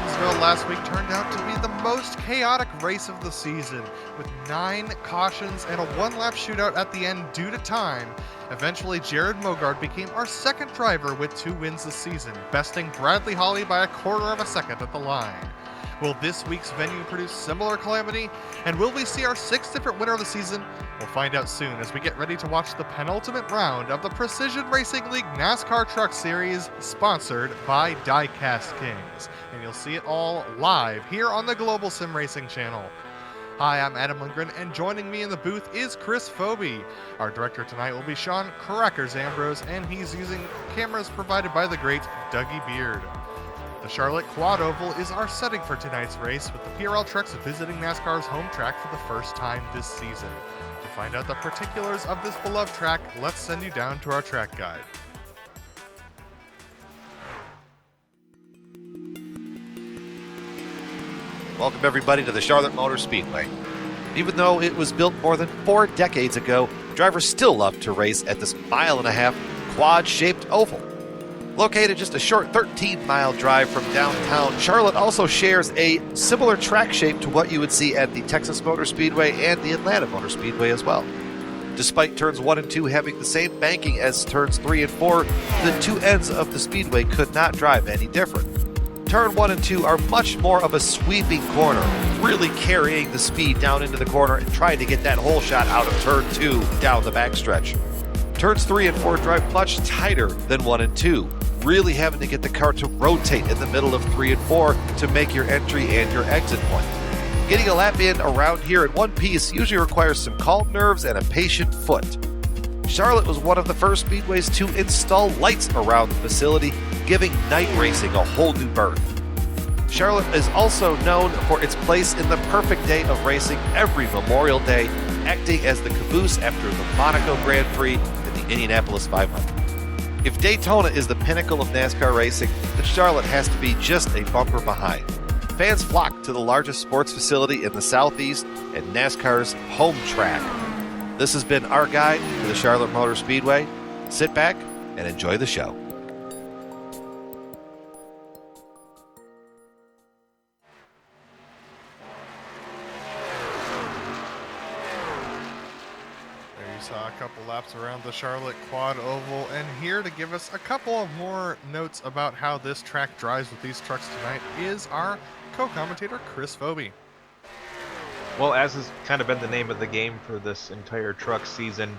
Martinsville last week turned out to be the most chaotic race of the season, with 9 cautions and a one-lap shootout at the end due to time. Eventually, Jared Mogard became our second driver with 2 wins this season, besting Bradley Holly by a quarter of a second at the line. Will this week's venue produce similar calamity? And will we see our 6th different winner of the season? We'll find out soon as we get ready to watch the penultimate round of the Precision Racing League NASCAR Truck Series, sponsored by Diecast Kings. And you'll see it all live here on the Global SimRacing Channel. Hi, I'm Adam Lindgren, and joining me in the booth is Chris Phoebe. Our director tonight will be Sean Crackers Ambrose, and he's using cameras provided by the great Dougie Beard. The Charlotte Quad Oval is our setting for tonight's race, with the PRL trucks visiting NASCAR's home track for the first time this season. To find out the particulars of this beloved track, let's send you down to our track guide. Welcome everybody to the Charlotte Motor Speedway. Even though it was built more than 4 decades ago, drivers still love to race at this 1.5-mile quad-shaped oval. Located just a short 13-mile drive from downtown, Charlotte also shares a similar track shape to what you would see at the Texas Motor Speedway and the Atlanta Motor Speedway as well. Despite turns 1 and 2 having the same banking as turns 3 and 4, the two ends of the speedway could not drive any different. Turn 1 and 2 are much more of a sweeping corner, really carrying the speed down into the corner and trying to get that hole shot out of turn 2 down the backstretch. Turns 3 and 4 drive much tighter than 1 and 2, really having to get the car to rotate in the middle of 3 and 4 to make your entry and your exit point. Getting a lap in around here in one piece usually requires some calm nerves and a patient foot. Charlotte was one of the first speedways to install lights around the facility, giving night racing a whole new berth. Charlotte is also known for its place in the perfect day of racing every Memorial Day, acting as the caboose after the Monaco Grand Prix and the Indianapolis 500. If Daytona is the pinnacle of NASCAR racing, then Charlotte has to be just a bumper behind. Fans flock to the largest sports facility in the Southeast and NASCAR's home track. This has been our guide to the Charlotte Motor Speedway. Sit back and enjoy the show. Saw a couple laps around the Charlotte Quad Oval, and here to give us a couple of more notes about how this track drives with these trucks tonight is our co-commentator Chris Phoebe. Well, as has kind of been the name of the game for this entire truck season,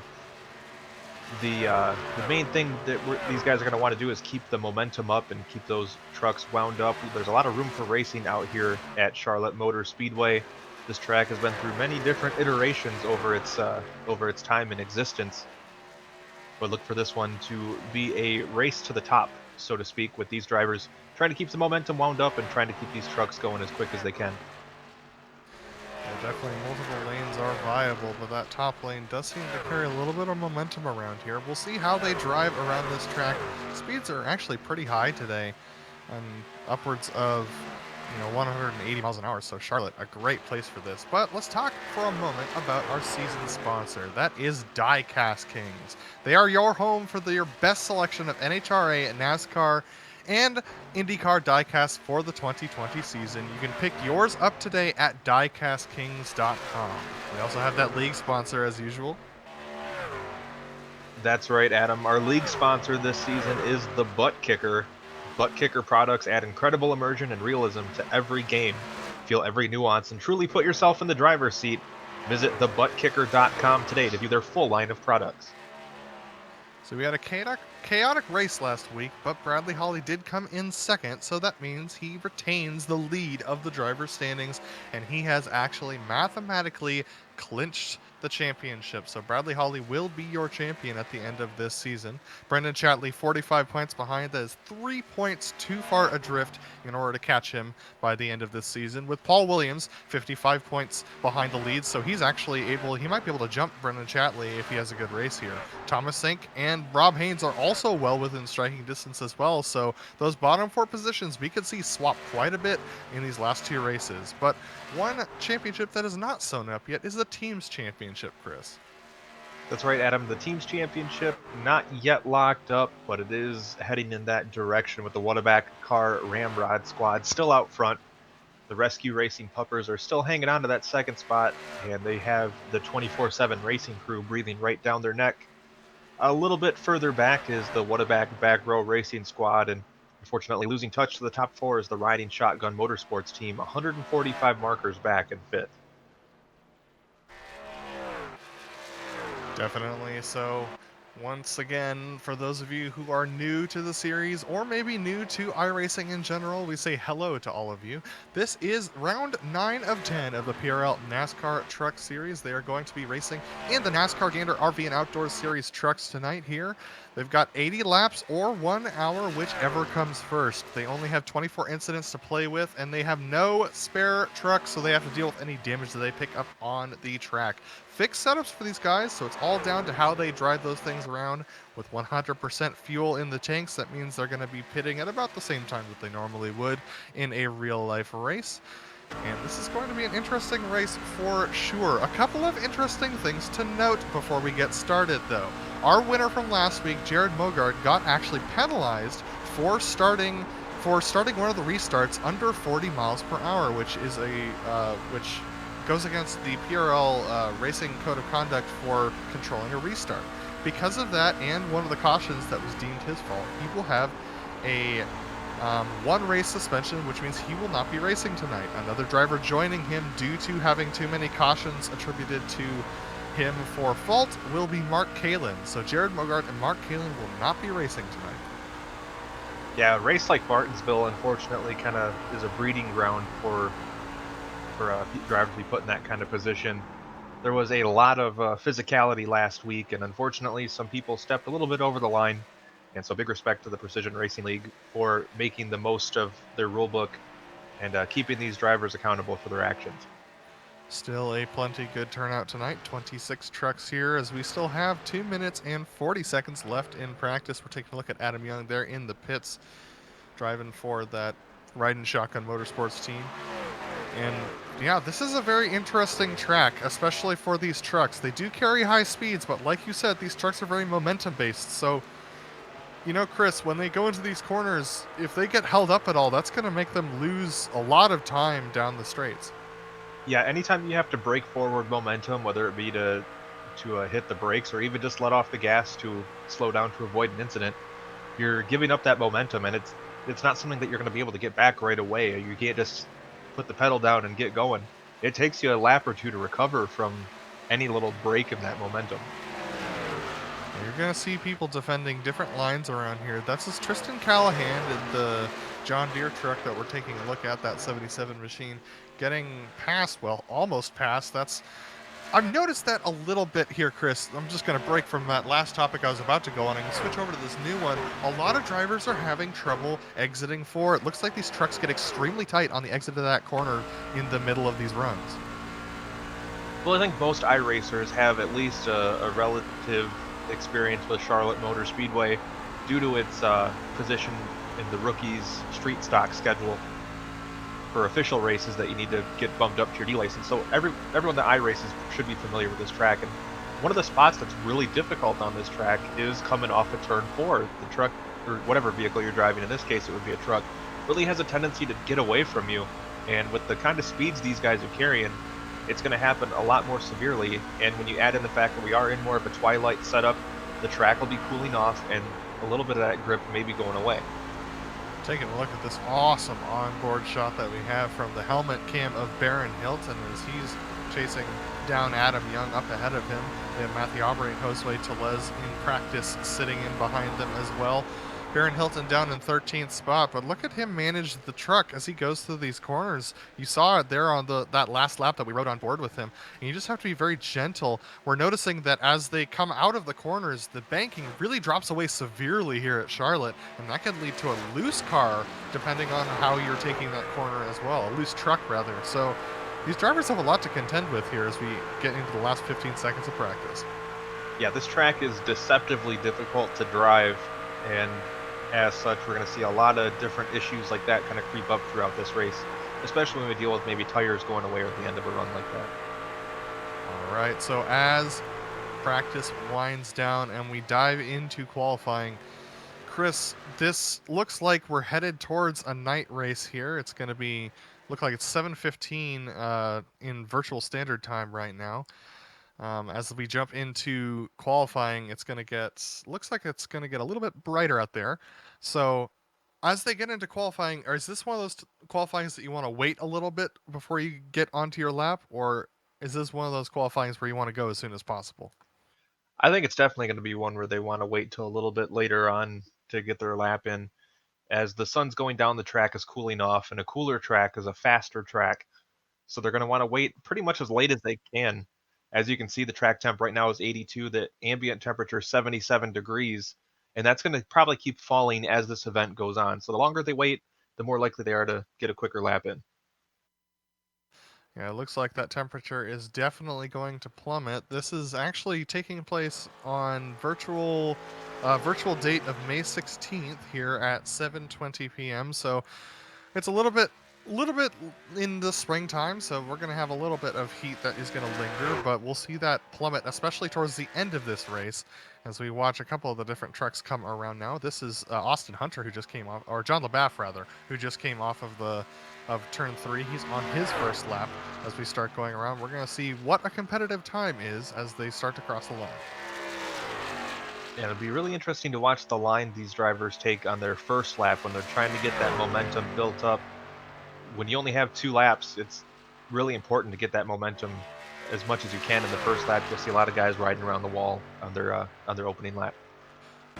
the main thing that these guys are going to want to do is keep the momentum up and keep those trucks wound up. There's a lot of room for racing out here at Charlotte Motor Speedway. This track has been through many different iterations over its time in existence. But look for this one to be a race to the top, so to speak, with these drivers trying to keep the momentum wound up and trying to keep these trucks going as quick as they can. Yeah, definitely multiple lanes are viable, but that top lane does seem to carry a little bit of momentum around here. We'll see how they drive around this track. Speeds are actually pretty high today, and upwards of 180 miles an hour, so Charlotte, a great place for this. But let's talk for a moment about our season sponsor. That is Diecast Kings. They are your home for your best selection of NHRA, NASCAR, and IndyCar diecast for the 2020 season. You can pick yours up today at diecastkings.com. We also have that league sponsor as usual. That's right, Adam. Our league sponsor this season is the ButtKicker. ButtKicker products add incredible immersion and realism to every game. Feel every nuance and truly put yourself in the driver's seat. Visit thebuttkicker.com today to view their full line of products. So we had a chaotic race last week, but Bradley Holly did come in second, so that means he retains the lead of the driver's standings, and he has actually mathematically clinched the championship. So Bradley Holly will be your champion at the end of this season. Brendan Chatley, 45 points behind. That is 3 points too far adrift in order to catch him by the end of this season. With Paul Williams, 55 points behind the lead, so he might be able to jump Brendan Chatley if he has a good race here. Thomas Sink and Rob Haynes are also well within striking distance as well, so those bottom 4 positions we could see swap quite a bit in these last 2 races. But one championship that is not sewn up yet is the team's championship, Chris. That's right, Adam. The team's championship not yet locked up, but it is heading in that direction with the ButtKicker Ramrod squad still out front. The Rescue Racing Puppers are still hanging on to that second spot, and they have the 24/7 racing crew breathing right down their neck. A little bit further back is the Whataback Back Row Racing Squad, and unfortunately losing touch to the top four is the Riding Shotgun Motorsports team, 145 markers back in fifth. Definitely. So, once again, for those of you who are new to the series or maybe new to iRacing in general, we say hello to all of you. This is round 9 of 10 of the PRL NASCAR Truck Series. They are going to be racing in the NASCAR Gander RV and Outdoor Series trucks tonight here. They've got 80 laps or 1 hour, whichever comes first. They only have 24 incidents to play with, and they have no spare trucks, so they have to deal with any damage that they pick up on the track. Fixed setups for these guys, so it's all down to how they drive those things around. With 100% fuel in the tanks, that means they're going to be pitting at about the same time that they normally would in a real-life race. And this is going to be an interesting race for sure. A couple of interesting things to note before we get started, though. Our winner from last week, Jared Mogard, got actually penalized for starting one of the restarts under 40 miles per hour, which is which goes against the PRL Racing Code of Conduct for controlling a restart. Because of that, and one of the cautions that was deemed his fault, he will have a one race suspension, which means he will not be racing tonight. Another driver joining him due to having too many cautions attributed to him for fault will be Mark Kalin. So Jared Mogart and Mark Kalin will not be racing tonight. Yeah, a race like Martinsville, unfortunately, kind of is a breeding ground for drivers to be put in that kind of position. There was a lot of physicality last week, and unfortunately, some people stepped a little bit over the line. And so, big respect to the Precision Racing League for making the most of their rule book and keeping these drivers accountable for their actions. Still a plenty good turnout tonight. 26 trucks here as we still have 2 minutes and 40 seconds left in practice. We're taking a look at Adam Young there in the pits, driving for that Riding Shotgun Motorsports team. And yeah, this is a very interesting track, especially for these trucks. They do carry high speeds, but like you said, these trucks are very momentum based. So, you know, Chris, when they go into these corners, if they get held up at all, that's going to make them lose a lot of time down the straights. Yeah, anytime you have to break forward momentum, whether it be to hit the brakes or even just let off the gas to slow down to avoid an incident, you're giving up that momentum, and it's not something that you're going to be able to get back right away. You can't just put the pedal down and get going. It takes you a lap or two to recover from any little break in that momentum. You're going to see people defending different lines around here. That's just Tristan Callahan in the John Deere truck that we're taking a look at, that 77 machine, getting past, well, almost past. I've noticed that a little bit here, Chris. I'm just going to break from that last topic I was about to go on and switch over to this new one. A lot of drivers are having trouble exiting four. It looks like these trucks get extremely tight on the exit of that corner in the middle of these runs. Well, I think most iRacers have at least a relative experience with Charlotte Motor Speedway due to its position in the rookies' street stock schedule for official races that you need to get bumped up to your D license. So everyone that iRaces should be familiar with this track. And one of the spots that's really difficult on this track is coming off of turn 4. The truck, or whatever vehicle you're driving, in this case it would be a truck, really has a tendency to get away from you. And with the kind of speeds these guys are carrying, it's going to happen a lot more severely. And when you add in the fact that we are in more of a twilight setup, the track will be cooling off and a little bit of that grip may be going away. Taking a look at this awesome onboard shot that we have from the helmet cam of Baron Hilton as he's chasing down Adam Young up ahead of him. We have Matthew Aubrey and Josue Telez in practice sitting in behind them as well. Baron Hilton down in 13th spot, but look at him manage the truck as he goes through these corners. You saw it there on that last lap that we rode on board with him, and you just have to be very gentle. We're noticing that as they come out of the corners, the banking really drops away severely here at Charlotte, and that could lead to a loose car depending on how you're taking that corner as well, a loose truck rather. So these drivers have a lot to contend with here as we get into the last 15 seconds of practice. Yeah, this track is deceptively difficult to drive, and as such, we're going to see a lot of different issues like that kind of creep up throughout this race, especially when we deal with maybe tires going away at the end of a run like that. All right, so as practice winds down and we dive into qualifying. Chris, this looks like we're headed towards a night race here. It's going to look like it's 7:15 in virtual standard time right now. As we jump into qualifying, looks like it's going to get a little bit brighter out there. So as they get into qualifying, or is this one of those qualifyings that you want to wait a little bit before you get onto your lap, or is this one of those qualifyings where you want to go as soon as possible? I think it's definitely going to be one where they want to wait till a little bit later on to get their lap in, as the sun's going down, the track is cooling off, and a cooler track is a faster track. So they're going to want to wait pretty much as late as they can. As you can see, the track temp right now is 82, the ambient temperature is 77 degrees, and that's going to probably keep falling as this event goes on. So the longer they wait, the more likely they are to get a quicker lap in. Yeah, it looks like that temperature is definitely going to plummet. This is actually taking place on virtual date of May 16th here at 7:20 p.m. So it's a little bit in the springtime, so we're going to have a little bit of heat that is going to linger, but we'll see that plummet, especially towards the end of this race, as we watch a couple of the different trucks come around now. This is Austin Hunter, who just came off, or John LaBaff, rather, who just came off of turn 3. He's on his first lap. As we start going around, we're going to see what a competitive time is as they start to cross the line. And it'll be really interesting to watch the line these drivers take on their first lap when they're trying to get that momentum built up. When you only have 2 laps, it's really important to get that momentum as much as you can in the first lap. You'll see a lot of guys riding around the wall on their opening lap.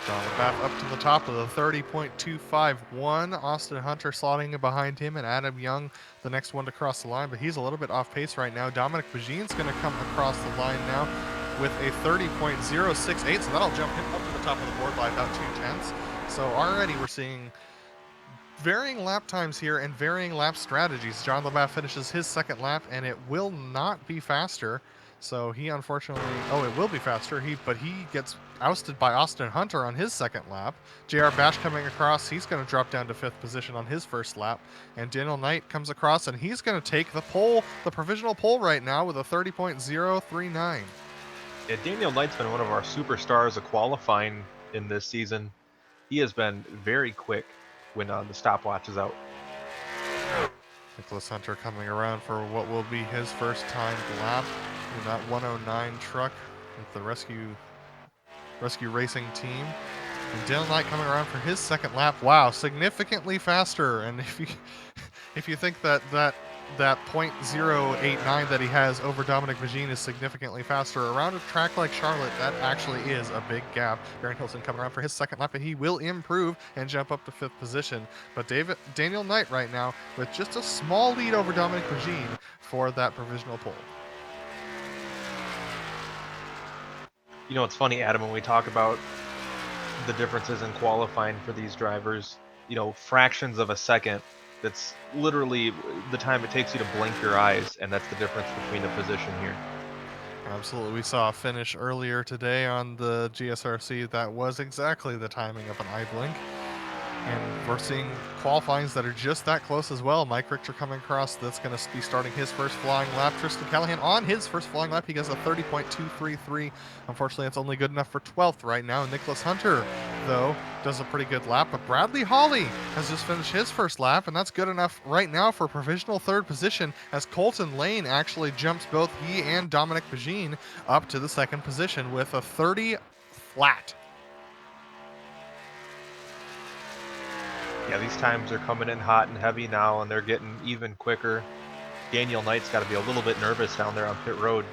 John LaBaff up to the top of the 30.251. Austin Hunter slotting behind him, and Adam Young, the next one to cross the line, but he's a little bit off pace right now. Dominic Bagin's going to come across the line now with a 30.068, so that'll jump him up to the top of the board by about 2/10. So already we're seeing varying lap times here and varying lap strategies. John LaBaff finishes his second lap, and it will not be faster. So he unfortunately, it will be faster. But he gets ousted by Austin Hunter on his second lap. JR Bash coming across, he's going to drop down to 5th position on his first lap. And Daniel Knight comes across, and he's going to take the provisional pole right now with a 30.039. Yeah, Daniel Knight's been one of our superstars of qualifying in this season. He has been very quick when the stopwatch is out. Nicholas Hunter coming around for what will be his first time lap in that 109 truck with the Rescue Racing team. And Daniel Knight coming around for his second lap. Wow, significantly faster. And if you think that .089 that he has over Dominic Bagin is significantly faster around a track like Charlotte, that actually is a big gap. Baron Hilton coming around for his second lap, and he will improve and jump up to 5th position. But Daniel Knight right now with just a small lead over Dominic Bagin for that provisional pole. You know, it's funny, Adam, when we talk about the differences in qualifying for these drivers, fractions of a second, that's literally the time it takes you to blink your eyes, and that's the difference between the position here. Absolutely. We saw a finish earlier today on the GSRC that was exactly the timing of an eye blink. And we're seeing qualifyings that are just that close as well. Mike Richter coming across, that's going to be starting his first flying lap. Tristan Callahan on his first flying lap, he gets a 30.233. Unfortunately, it's only good enough for 12th right now. Nicholas Hunter, though, does a pretty good lap. But Bradley Hawley has just finished his first lap, and that's good enough right now for provisional 3rd position, as Colton Lane actually jumps both he and Dominic Bagin up to the 2nd position with a 30 flat. Yeah, these times are coming in hot and heavy now, and they're getting even quicker. Daniel Knight's got to be a little bit nervous down there on pit road.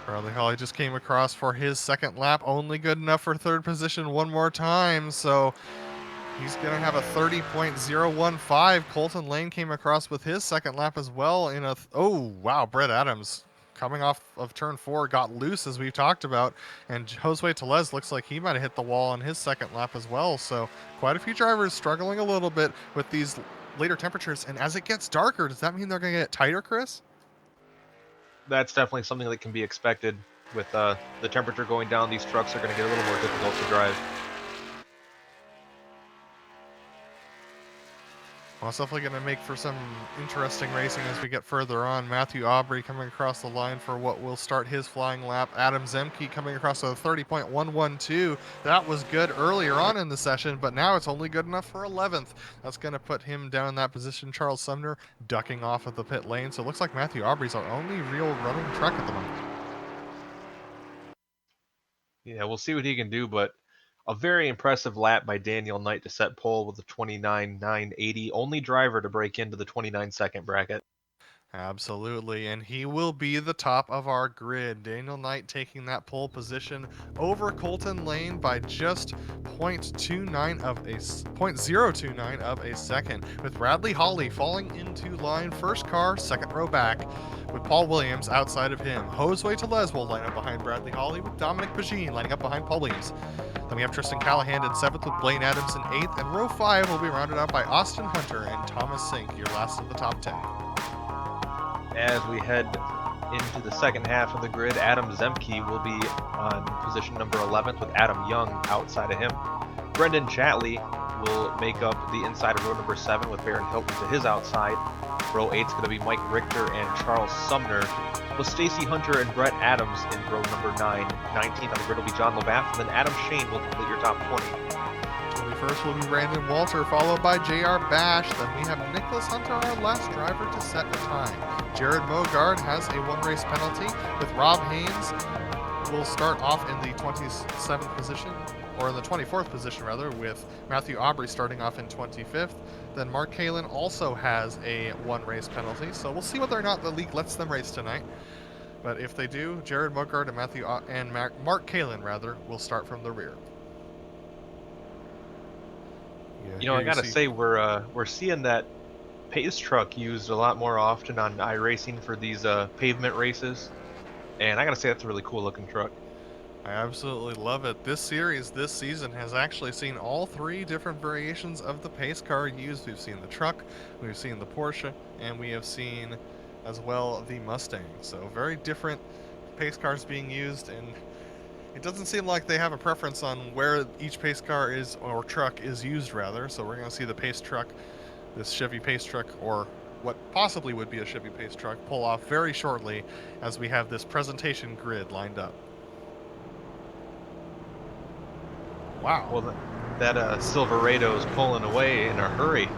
Bradley Hawley just came across for his second lap, only good enough for 3rd position one more time, so he's going to have a 30.015. Colton Lane came across with his second lap as well in a... Brett Adams coming off of turn 4 got loose, as we've talked about, and Josue Telez looks like he might have hit the wall on his second lap as well. So quite a few drivers struggling a little bit with these later temperatures. And as it gets darker, does that mean they're going to get tighter, Chris? That's definitely something that can be expected. With the temperature going down, these trucks are going to get a little more difficult to drive. Well, it's definitely going to make for some interesting racing as we get further on. Matthew Aubrey coming across the line for what will start his flying lap. Adam Zemke coming across a 30.112. That was good earlier on in the session, but now it's only good enough for 11th. That's going to put him down in that position. Charles Sumner ducking off of the pit lane. So it looks like Matthew Aubrey's our only real running truck at the moment. Yeah, we'll see what he can do, but a very impressive lap by Daniel Knight to set pole with a 29.980, only driver to break into the 29-second bracket. Absolutely, and he will be the top of our grid. Daniel Knight taking that pole position over Colton Lane by just 0.029 of a second, with Bradley Hawley falling into line first car, second row back, with Paul Williams outside of him. Josue Tellez will line up behind Bradley Hawley, with Dominic Pagine lining up behind Paul Williams. Then we have Tristan Callahan in 7th with Blaine Adams in 8th, and row 5 will be rounded out by Austin Hunter and Thomas Sink, your last of the top 10. As we head into the second half of the grid, Adam Zemke will be on position number 11th with Adam Young outside of him. Brendan Chatley will make up the inside of row number 7 with Baron Hilton to his outside. Row 8 is going to be Mike Richter and Charles Sumner, with Stacy Hunter and Brett Adams in row number 9. 19th on the grid will be John Labath, and then Adam Shane will complete your top 20. 21st will be Brandon Walter, followed by J.R. Bash. Then we have Nicholas Hunter, our last driver, to set a time. Jared Mogard has a one-race penalty, with Rob Haynes will start off in the 27th position, or in the 24th position rather, with Matthew Aubrey starting off in 25th. Then Mark Kalin also has a one-race penalty, so we'll see whether or not the league lets them race tonight. But if they do, Jared Mogard and Mark Kalin will start from the rear. Yeah, you know, I gotta say we're seeing that pace truck used a lot more often on iRacing for these pavement races, and I gotta say that's a really cool looking truck. I absolutely love it. This series, this season, has actually seen all 3 different variations of the pace car used. We've seen the truck, we've seen the Porsche, and we have seen as well the Mustang. So very different pace cars being used, and it doesn't seem like they have a preference on where each pace car is, or truck is used rather. So we're going to see the pace truck, this Chevy pace truck, or what possibly would be a Chevy pace truck, pull off very shortly as we have this presentation grid lined up. Wow. Well, that Silverado is pulling away in a hurry.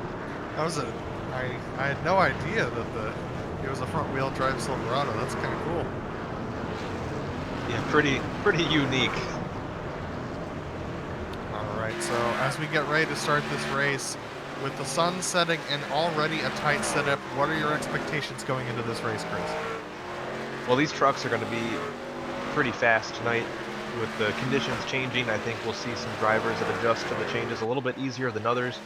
That was I had no idea that it was a front wheel drive Silverado. That's kind of cool. Yeah, pretty unique. All right, so as we get ready to start this race, with the sun setting and already a tight setup, what are your expectations going into this race, Chris? Well, these trucks are going to be pretty fast tonight. With the conditions changing, I think we'll see some drivers that adjust to the changes a little bit easier than others,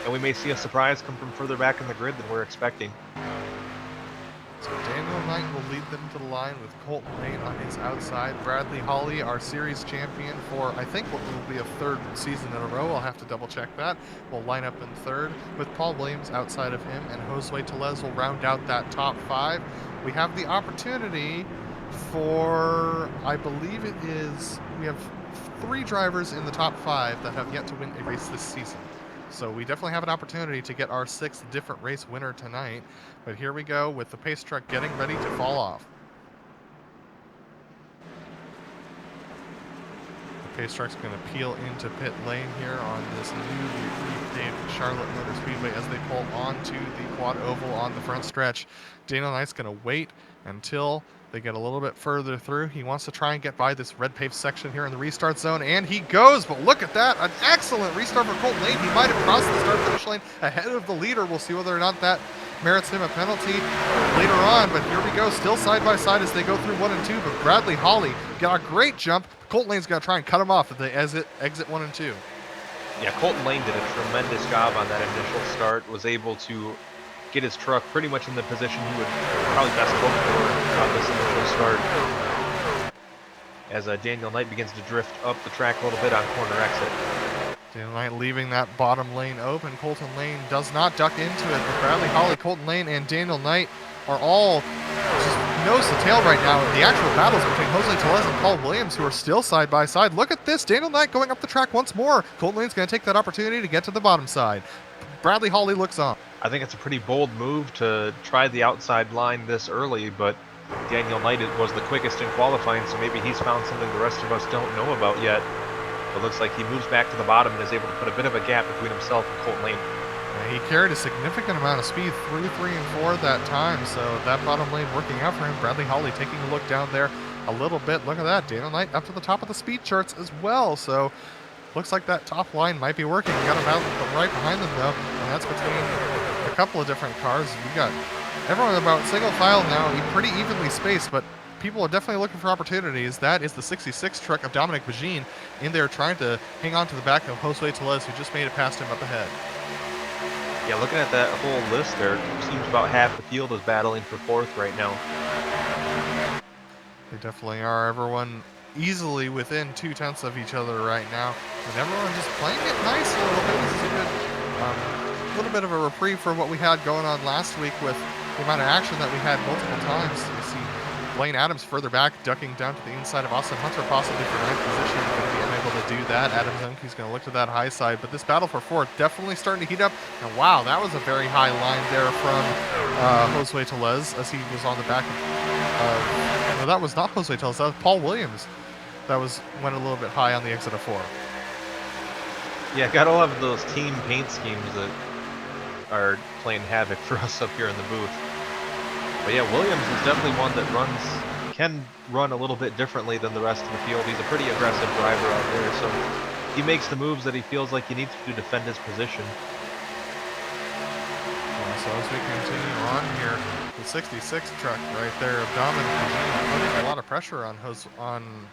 and we may see a surprise come from further back in the grid than we're expecting. So Daniel Knight will lead them to the line with Colton Lane on his outside. Bradley Hawley, our series champion for I think what will be a 3rd season in a row. I'll have to double check that. Will line up in 3rd with Paul Williams outside of him, and Josue Tellez will round out that top 5. We have the opportunity for, I believe it is, we have 3 drivers in the top 5 that have yet to win a race this season. So we definitely have an opportunity to get our 6th different race winner tonight. But here we go with the pace truck getting ready to fall off. The pace truck's going to peel into pit lane here on this newly repaved Charlotte Motor Speedway as they pull onto the quad oval on the front stretch. Daniel Knight's going to wait until they get a little bit further through. He wants to try and get by this red paved section here in the restart zone, and he goes, but look at that, an excellent restart for Colton Lane. He might have crossed the start finish line ahead of the leader. We'll see whether or not that merits him a penalty later on, but here we go, still side by side as they go through 1 and 2, but Bradley Hawley got a great jump. Colton Lane's going to try and cut him off at the exit 1 and 2. Yeah, Colton Lane did a tremendous job on that initial start, was able to get his truck pretty much in the position he would probably best hope for on this initial start. As Daniel Knight begins to drift up the track a little bit on corner exit. Daniel Knight leaving that bottom lane open. Colton Lane does not duck into it, but Bradley Hawley, Colton Lane, and Daniel Knight are all just nose to tail right now in the actual battles between Josue Tellez and Paul Williams, who are still side by side. Look at this, Daniel Knight going up the track once more. Colton Lane's going to take that opportunity to get to the bottom side. Bradley Hawley looks on. I think it's a pretty bold move to try the outside line this early, but Daniel Knight was the quickest in qualifying, so maybe he's found something the rest of us don't know about yet. It looks like he moves back to the bottom and is able to put a bit of a gap between himself and Colton Lane. Yeah, he carried a significant amount of speed through 3 and 4 that time, so that bottom lane working out for him. Bradley Hawley taking a look down there a little bit. Look at that, Daniel Knight up to the top of the speed charts as well, so looks like that top line might be working. We got him out right behind them though, and that's between a couple of different cars. We got everyone about single file now, pretty evenly spaced, but people are definitely looking for opportunities. That is the 66 truck of Dominic Bajin in there trying to hang on to the back of Josue Tellez, who just made it past him up ahead. Yeah, looking at that whole list there, it seems about half the field is battling for fourth right now. They definitely are. Everyone easily within 2/10 of each other right now, and everyone just playing it nice a little bit. This is a good, little bit of a reprieve for what we had going on last week with the amount of action that we had multiple times. You see Blaine Adams further back, ducking down to the inside of Austin Hunter, possibly for 9th position. Going to be unable to do that. Adam Zemke's going to look to that high side, but this battle for fourth definitely starting to heat up. And wow, that was a very high line there from Josue Tellez as he was on the back of. No, that was not Josue Tellez. That was Paul Williams. That went a little bit high on the exit of 4. Yeah, gotta love those team paint schemes that are playing havoc for us up here in the booth. But yeah, Williams is definitely one that can run a little bit differently than the rest of the field. He's a pretty aggressive driver out there, so he makes the moves that he feels like he needs to defend his position. So as we continue on here, the 66 truck right there of Dominic Bajin putting a lot of pressure on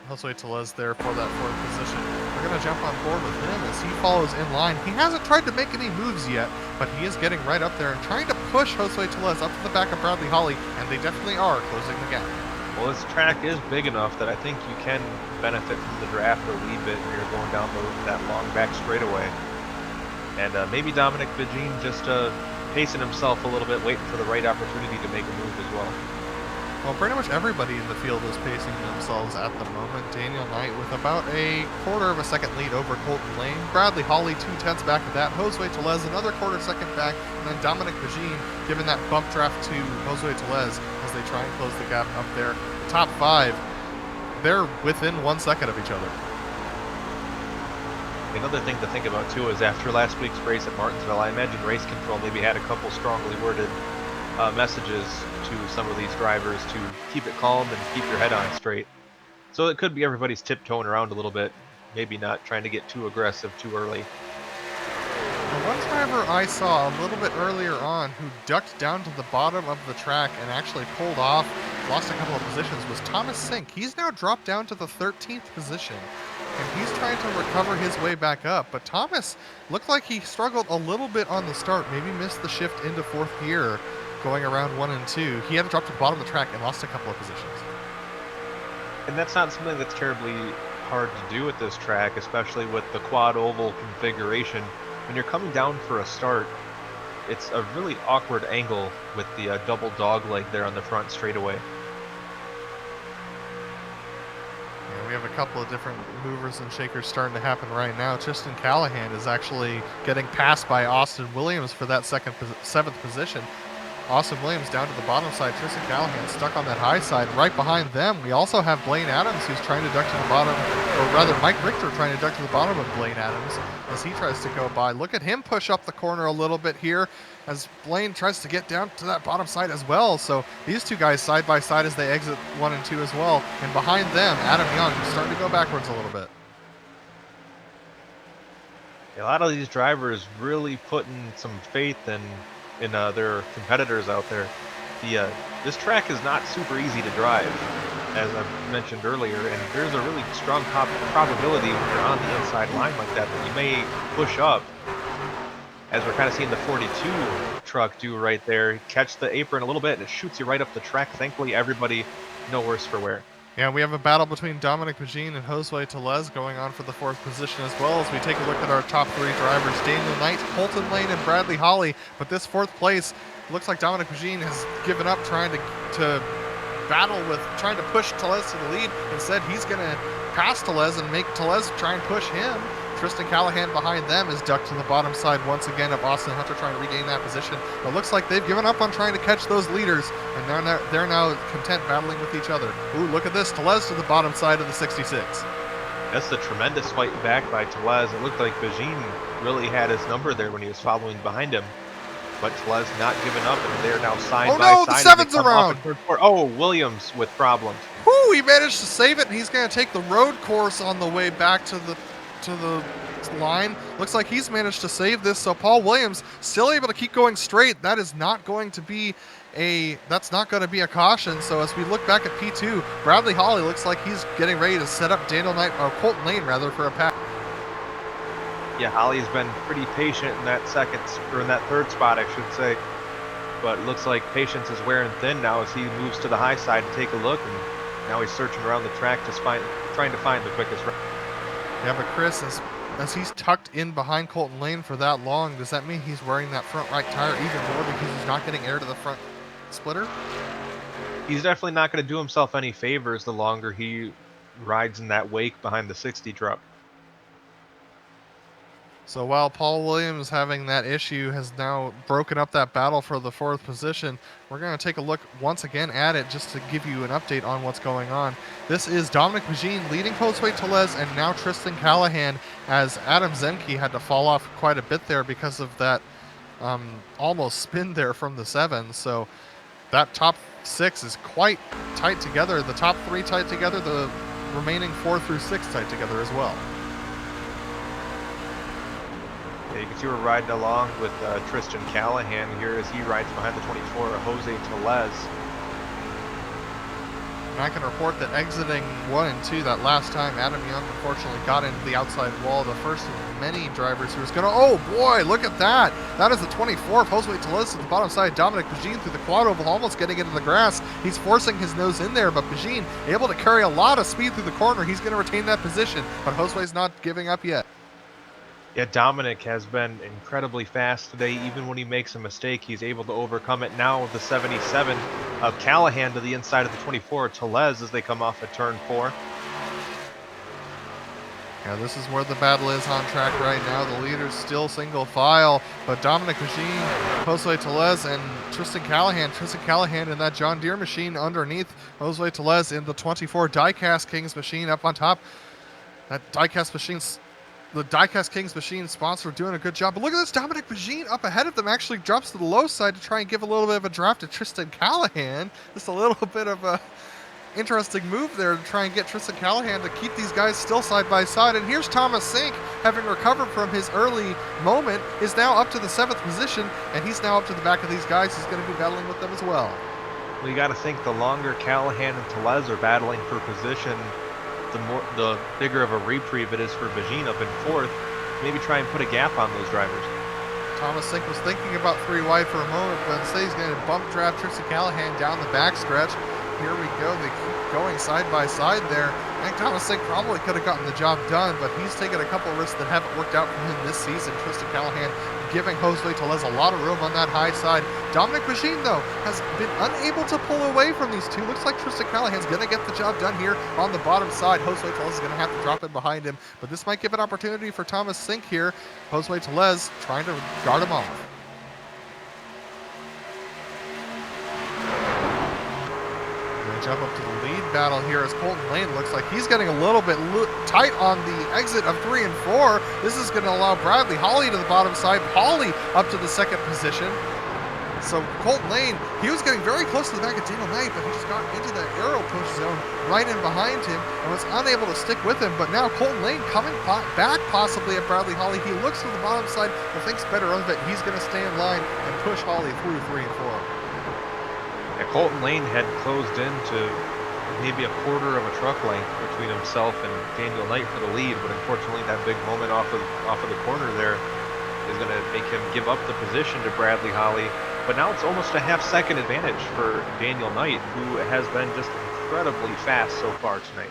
Josue Tellez there for that fourth position. We're going to jump on board with him as he follows in line. He hasn't tried to make any moves yet, but he is getting right up there and trying to push Josue Tellez up to the back of Bradley Hawley, and they definitely are closing the gap. Well, this track is big enough that I think you can benefit from the draft a wee bit when you're going down that long back straightaway. And maybe Dominic Bajin just pacing himself a little bit, waiting for the right opportunity to make a move as well. Well, pretty much everybody in the field is pacing themselves at the moment. Daniel Knight with about a quarter of a second lead over Colton Lane. Bradley Hawley 2/10 back of that. Josue Tellez another quarter second back. And then Dominic Bajin giving that bump draft to Josue Tellez as they try and close the gap up there. The top 5, they're within 1 second of each other. Another thing to think about too is after last week's race at Martinsville, I imagine race control maybe had a couple strongly worded messages to some of these drivers to keep it calm and keep your head on straight. So it could be everybody's tiptoeing around a little bit, maybe not trying to get too aggressive too early. One driver I saw a little bit earlier on who ducked down to the bottom of the track and actually pulled off, lost a couple of positions, was Thomas Sink. He's now dropped down to the 13th position, and he's trying to recover his way back up. But Thomas looked like he struggled a little bit on the start, maybe missed the shift into 4th gear going around 1 and 2. He had to drop to the bottom of the track and lost a couple of positions. And that's not something that's terribly hard to do at this track, especially with the quad oval configuration. When you're coming down for a start, it's a really awkward angle with the double dog leg there on the front straightaway. Yeah, we have a couple of different movers and shakers starting to happen right now. Tristan Callahan is actually getting passed by Austin Williams for that 7th position. Austin Williams down to the bottom side. Tristan Callahan stuck on that high side. Right behind them, we also have Blaine Adams, who's trying to duck to the bottom, or rather Mike Richter trying to duck to the bottom of Blaine Adams as he tries to go by. Look at him push up the corner a little bit here as Blaine tries to get down to that bottom side as well. So these two guys side by side as they exit 1 and 2 as well. And behind them, Adam Young is starting to go backwards a little bit. A lot of these drivers really putting some faith in their competitors out there. This track is not super easy to drive, as I've mentioned earlier, and there's a really strong probability when you're on the inside line like that you may push up, as we're kind of seeing the 42 truck do right there, catch the apron a little bit and it shoots you right up the track. Thankfully everybody no worse for wear. Yeah, we have a battle between Dominic Bajin and Josue Tellez going on for the 4th position as well as we take a look at our top 3 drivers, Daniel Knight, Colton Lane, and Bradley Hawley. But this 4th place looks like Dominic Bajin has given up trying to battle with trying to push Tellez to the lead. Instead, he's going to pass Tellez and make Tellez try and push him, Tristan Callahan behind them is ducked to the bottom side once again of Austin Hunter trying to regain that position. It looks like they've given up on trying to catch those leaders, and they're now content battling with each other. Ooh, look at this. Telez to the bottom side of the 66. That's the tremendous fight back by Telez. It looked like Bajin really had his number there when he was following behind him. But Telez not giving up, and they're now side by side. Oh no, the 7's around! Oh, Williams with problems. Whoo, he managed to save it, and he's going to take the road course on the way back to the line. Looks like he's managed to save this, so Paul Williams still able to keep going straight. That is not going to be a caution. So as we look back at P2, Bradley Holly looks like he's getting ready to set up Daniel Knight, or Colton Lane rather, for a pass. Yeah, Holly's been pretty patient in that third spot, I should say. But it looks like patience is wearing thin now as he moves to the high side to take a look, and now he's searching around the track trying to find the quickest route. Yeah, but Chris, as he's tucked in behind Colton Lane for that long, does that mean he's wearing that front right tire even more because he's not getting air to the front splitter? He's definitely not going to do himself any favors the longer he rides in that wake behind the 60 truck. So while Paul Williams having that issue has now broken up that battle for the 4th position, we're going to take a look once again at it just to give you an update on what's going on. This is Dominic Bajin leading Josue Telez and now Tristan Callahan, as Adam Zemke had to fall off quite a bit there because of that almost spin there from the 7. So that top 6 is quite tight together. The top 3 tight together, the remaining 4 through 6 tight together as well. Yeah, you can see we're riding along with Tristan Callahan here as he rides behind the 24, Jose Telez. And I can report that exiting 1 and 2 that last time, Adam Young unfortunately got into the outside wall. The first of many drivers who was going to, oh boy, look at that. That is the 24, Jose Telez to the bottom side. Dominic Bajin through the quad oval, almost getting into the grass. He's forcing his nose in there, but Bajin able to carry a lot of speed through the corner. He's going to retain that position, but Josue's not giving up yet. Yeah, Dominic has been incredibly fast today. Even when he makes a mistake, he's able to overcome it. Now with the 77 of Callahan to the inside of the 24, Telez as they come off at turn 4. Yeah, this is where the battle is on track right now. The leader's still single file, but Dominic Bajin, Jose Telez, and Tristan Callahan. Tristan Callahan in that John Deere machine underneath. Jose Telez in the 24 Diecast Kings machine up on top. That Diecast machine's the Diecast Kings machine sponsor doing a good job. But look at this, Dominic Bajin up ahead of them actually drops to the low side to try and give a little bit of a draft to Tristan Callahan. Just a little bit of a interesting move there to try and get Tristan Callahan to keep these guys still side by side. And here's Thomas Sink, having recovered from his early moment, is now up to the 7th position, and he's now up to the back of these guys. He's going to be battling with them as well. Well, you got to think the longer Callahan and Telez are battling for position, the bigger of a reprieve it is for Bajin up in 4th. Maybe try and put a gap on those drivers. Thomas Sink was thinking about 3 wide for a moment, but instead he's going to bump draft Tristan Callahan down the backstretch. Here we go. They keep going side by side there. I think Thomas Sink probably could have gotten the job done, but he's taken a couple risks that haven't worked out for him this season. Tristan Callahan giving Jose Telez a lot of room on that high side. Dominic Bajin, though, has been unable to pull away from these two. Looks like Tristan Callahan's going to get the job done here on the bottom side. Jose Telez is going to have to drop in behind him, but this might give an opportunity for Thomas Sink here. Jose Telez trying to guard him off. Jump up to the lead battle here as Colton Lane looks like he's getting a little bit tight on the exit of 3 and 4. This is going to allow Bradley Holly to the bottom side, Holly up to the 2nd position. So Colton Lane, he was getting very close to the back of Daniel Knight, but he just got into the aero push zone right in behind him and was unable to stick with him. But now Colton Lane coming back possibly at Bradley Holly. He looks to the bottom side and thinks better of it. He's going to stay in line and push Holly through 3 and 4. Yeah, Colton Lane had closed in to maybe a quarter of a truck length between himself and Daniel Knight for the lead, but unfortunately that big moment off of the corner there is going to make him give up the position to Bradley Holly. But now it's almost a half-second advantage for Daniel Knight, who has been just incredibly fast so far tonight.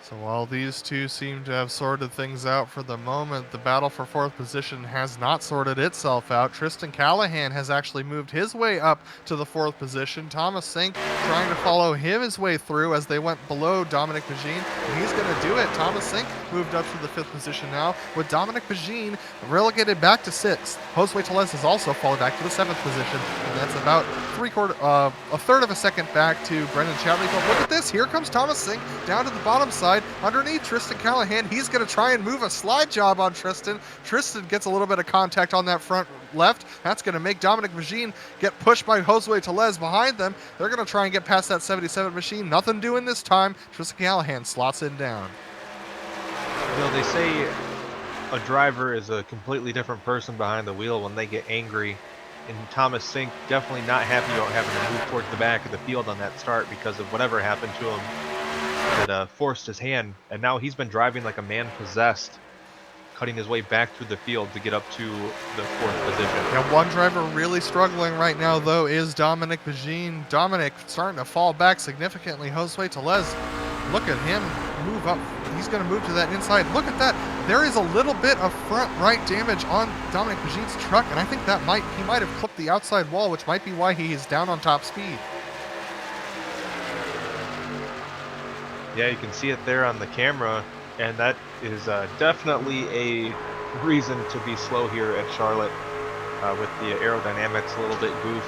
So while these two seem to have sorted things out for the moment, the battle for fourth position has not sorted itself out. Tristan Callahan has actually moved his way up to the fourth position. Thomas Sink trying to follow him his way through as they went below Dominic Pagine, and he's going to do it. Thomas Sink moved up to the fifth position now, with Dominic Pagine relegated back to sixth. Josue Teles has also fallen back to the seventh position, and that's about a third of a second back to Brendan Chadley. But look at this, here comes Thomas Sink down to the bottom side underneath Tristan Callahan. He's going to try and move a slide job on Tristan. Tristan gets a little bit of contact on that front left. That's going to make Dominic Machine get pushed by Josue Teles behind them. They're going to try and get past that 77 machine. Nothing doing this time. Tristan Callahan slots in down. You know, they say a driver is a completely different person behind the wheel when they get angry. And Thomas Sink definitely not happy about having to move towards the back of the field on that start because of whatever happened to him that forced his hand. And now he's been driving like a man possessed, cutting his way back through the field to get up to the fourth position. Yeah, one driver really struggling right now, though, is Dominic Pagine. Dominic starting to fall back significantly. Josue Teles, look at him move up. He's going to move to that inside. Look at that. There is a little bit of front right damage on Dominic Pagine's truck, and I think that he might have clipped the outside wall, which might be why he is down on top speed. Yeah, you can see it there on the camera, and that is definitely a reason to be slow here at Charlotte with the aerodynamics a little bit goofed.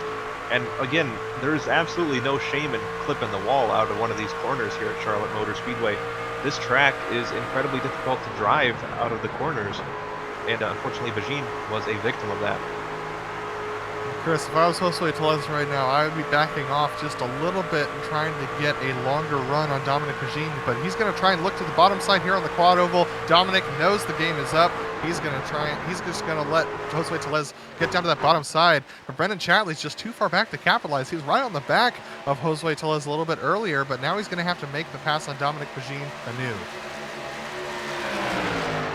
And again, there's absolutely no shame in clipping the wall out of one of these corners here at Charlotte Motor Speedway. This track is incredibly difficult to drive out of the corners, and unfortunately Pagine was a victim of that. Chris, if I was Josue Teles right now, I would be backing off just a little bit and trying to get a longer run on Dominic Pagine, but he's going to try and look to the bottom side here on the quad oval. Dominic knows the game is up. He's going to try and he's just going to let Josue Teles get down to that bottom side, but Brendan Chatley's just too far back to capitalize. He was right on the back of Josue Teles a little bit earlier, but now he's going to have to make the pass on Dominic Pagine anew.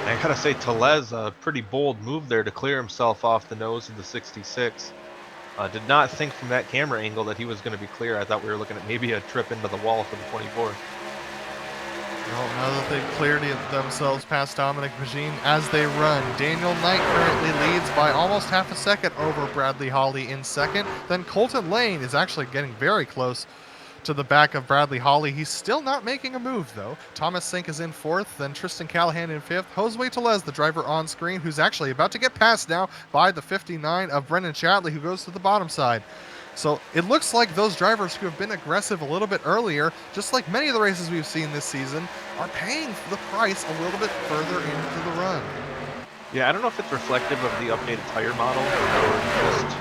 I gotta say, Teles, a pretty bold move there to clear himself off the nose of the 66. Did not think from that camera angle that he was going to be clear. I thought we were looking at maybe a trip into the wall for the 24. Well, now that they've cleared themselves past Dominic Pagine as they run, Daniel Knight currently leads by almost half a second over Bradley Hawley in second. Then Colton Lane is actually getting very close to the back of Bradley Hawley. He's still not making a move, though. Thomas Sink is in fourth, then Tristan Callahan in fifth. Josue Teles, the driver on screen, who's actually about to get passed now by the 59 of Brendan Chatley, who goes to the bottom side. So it looks like those drivers who have been aggressive a little bit earlier, just like many of the races we've seen this season, are paying the price a little bit further into the run. Yeah, I don't know if it's reflective of the updated tire model or just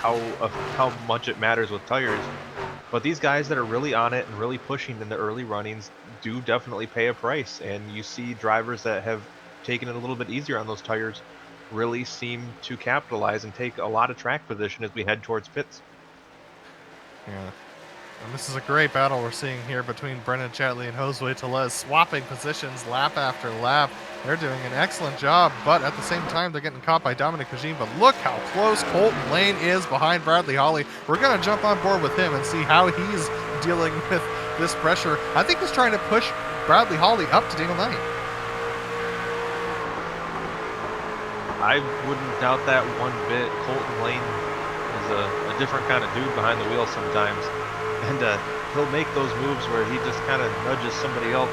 how much it matters with tires. But these guys that are really on it and really pushing in the early runnings do definitely pay a price. And you see drivers that have taken it a little bit easier on those tires really seem to capitalize and take a lot of track position as we head towards pits. Yeah. And this is a great battle we're seeing here between Brendan Chatley and Josue Teles, swapping positions lap after lap. They're doing an excellent job, but at the same time, they're getting caught by Dominic Pagine. But look how close Colton Lane is behind Bradley Hawley. We're going to jump on board with him and see how he's dealing with this pressure. I think he's trying to push Bradley Hawley up to Daniel Knight. I wouldn't doubt that one bit. Colton Lane is a different kind of dude behind the wheel sometimes. And he'll make those moves where he just kind of nudges somebody else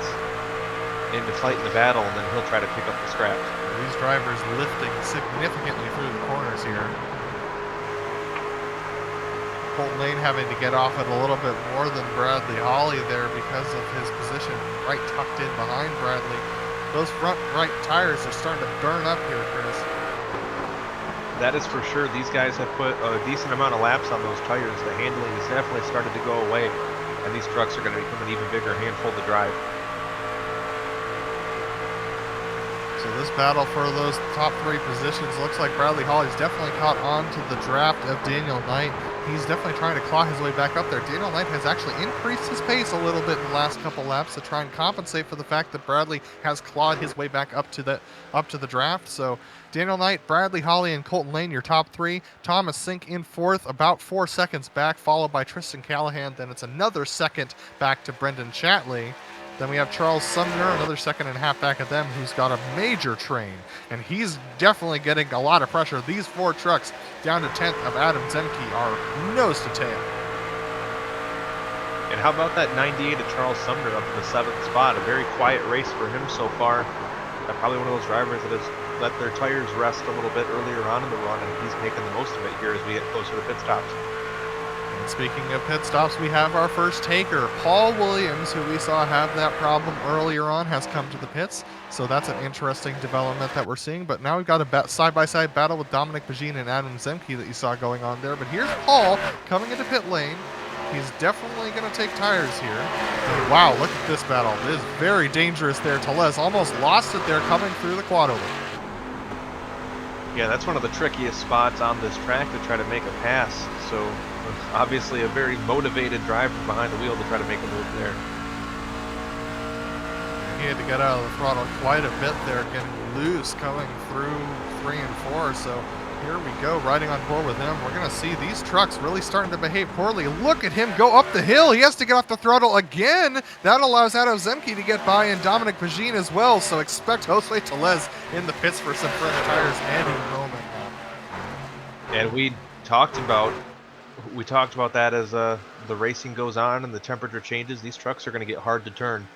into fighting the battle, and then he'll try to pick up the scraps. These drivers lifting significantly through the corners here. Colton Lane having to get off it a little bit more than Bradley Hawley there because of his position right tucked in behind Bradley. Those front right tires are starting to burn up here, Chris. That is for sure. These guys have put a decent amount of laps on those tires. The handling has definitely started to go away, and these trucks are going to become an even bigger handful to drive. So this battle for those top three positions looks like Bradley Hawley's definitely caught on to the draft of Daniel Knight. He's definitely trying to claw his way back up there. Daniel Knight has actually increased his pace a little bit in the last couple laps to try and compensate for the fact that Bradley has clawed his way back up to the draft. So Daniel Knight, Bradley Hawley, and Colton Lane, your top three. Thomas Sink in fourth, about 4 seconds back, followed by Tristan Callahan. Then it's another second back to Brendan Chatley. Then we have Charles Sumner, another second and a half back at them, who's got a major train. And he's definitely getting a lot of pressure. These 4 trucks down to 10th of Adam Zemke are nose to tail. And how about that 98 of Charles Sumner up in the 7th spot? A very quiet race for him so far. Probably one of those drivers that has let their tires rest a little bit earlier on in the run, and he's making the most of it here as we get closer to pit stops. And speaking of pit stops, we have our first taker. Paul Williams, who we saw have that problem earlier on, has come to the pits. So that's an interesting development that we're seeing. But now we've got a side-by-side battle with Dominic Pagine and Adam Zemke that you saw going on there. But here's Paul coming into pit lane. He's definitely going to take tires here. And wow, look at this battle. It is very dangerous there. Tellez almost lost it there coming through the quad oval. Yeah, that's one of the trickiest spots on this track to try to make a pass. So obviously a very motivated driver behind the wheel to try to make a move there. He had to get out of the throttle quite a bit there, getting loose coming through 3 and 4. So here we go, riding on board with him. We're going to see these trucks really starting to behave poorly. Look at him go up the hill. He has to get off the throttle again. That allows Adam Zemke to get by and Dominic Pagine as well. So expect Jose Tellez in the pits for some further tires any moment now. And we talked about that as the racing goes on and the temperature changes. These trucks are going to get hard to turn.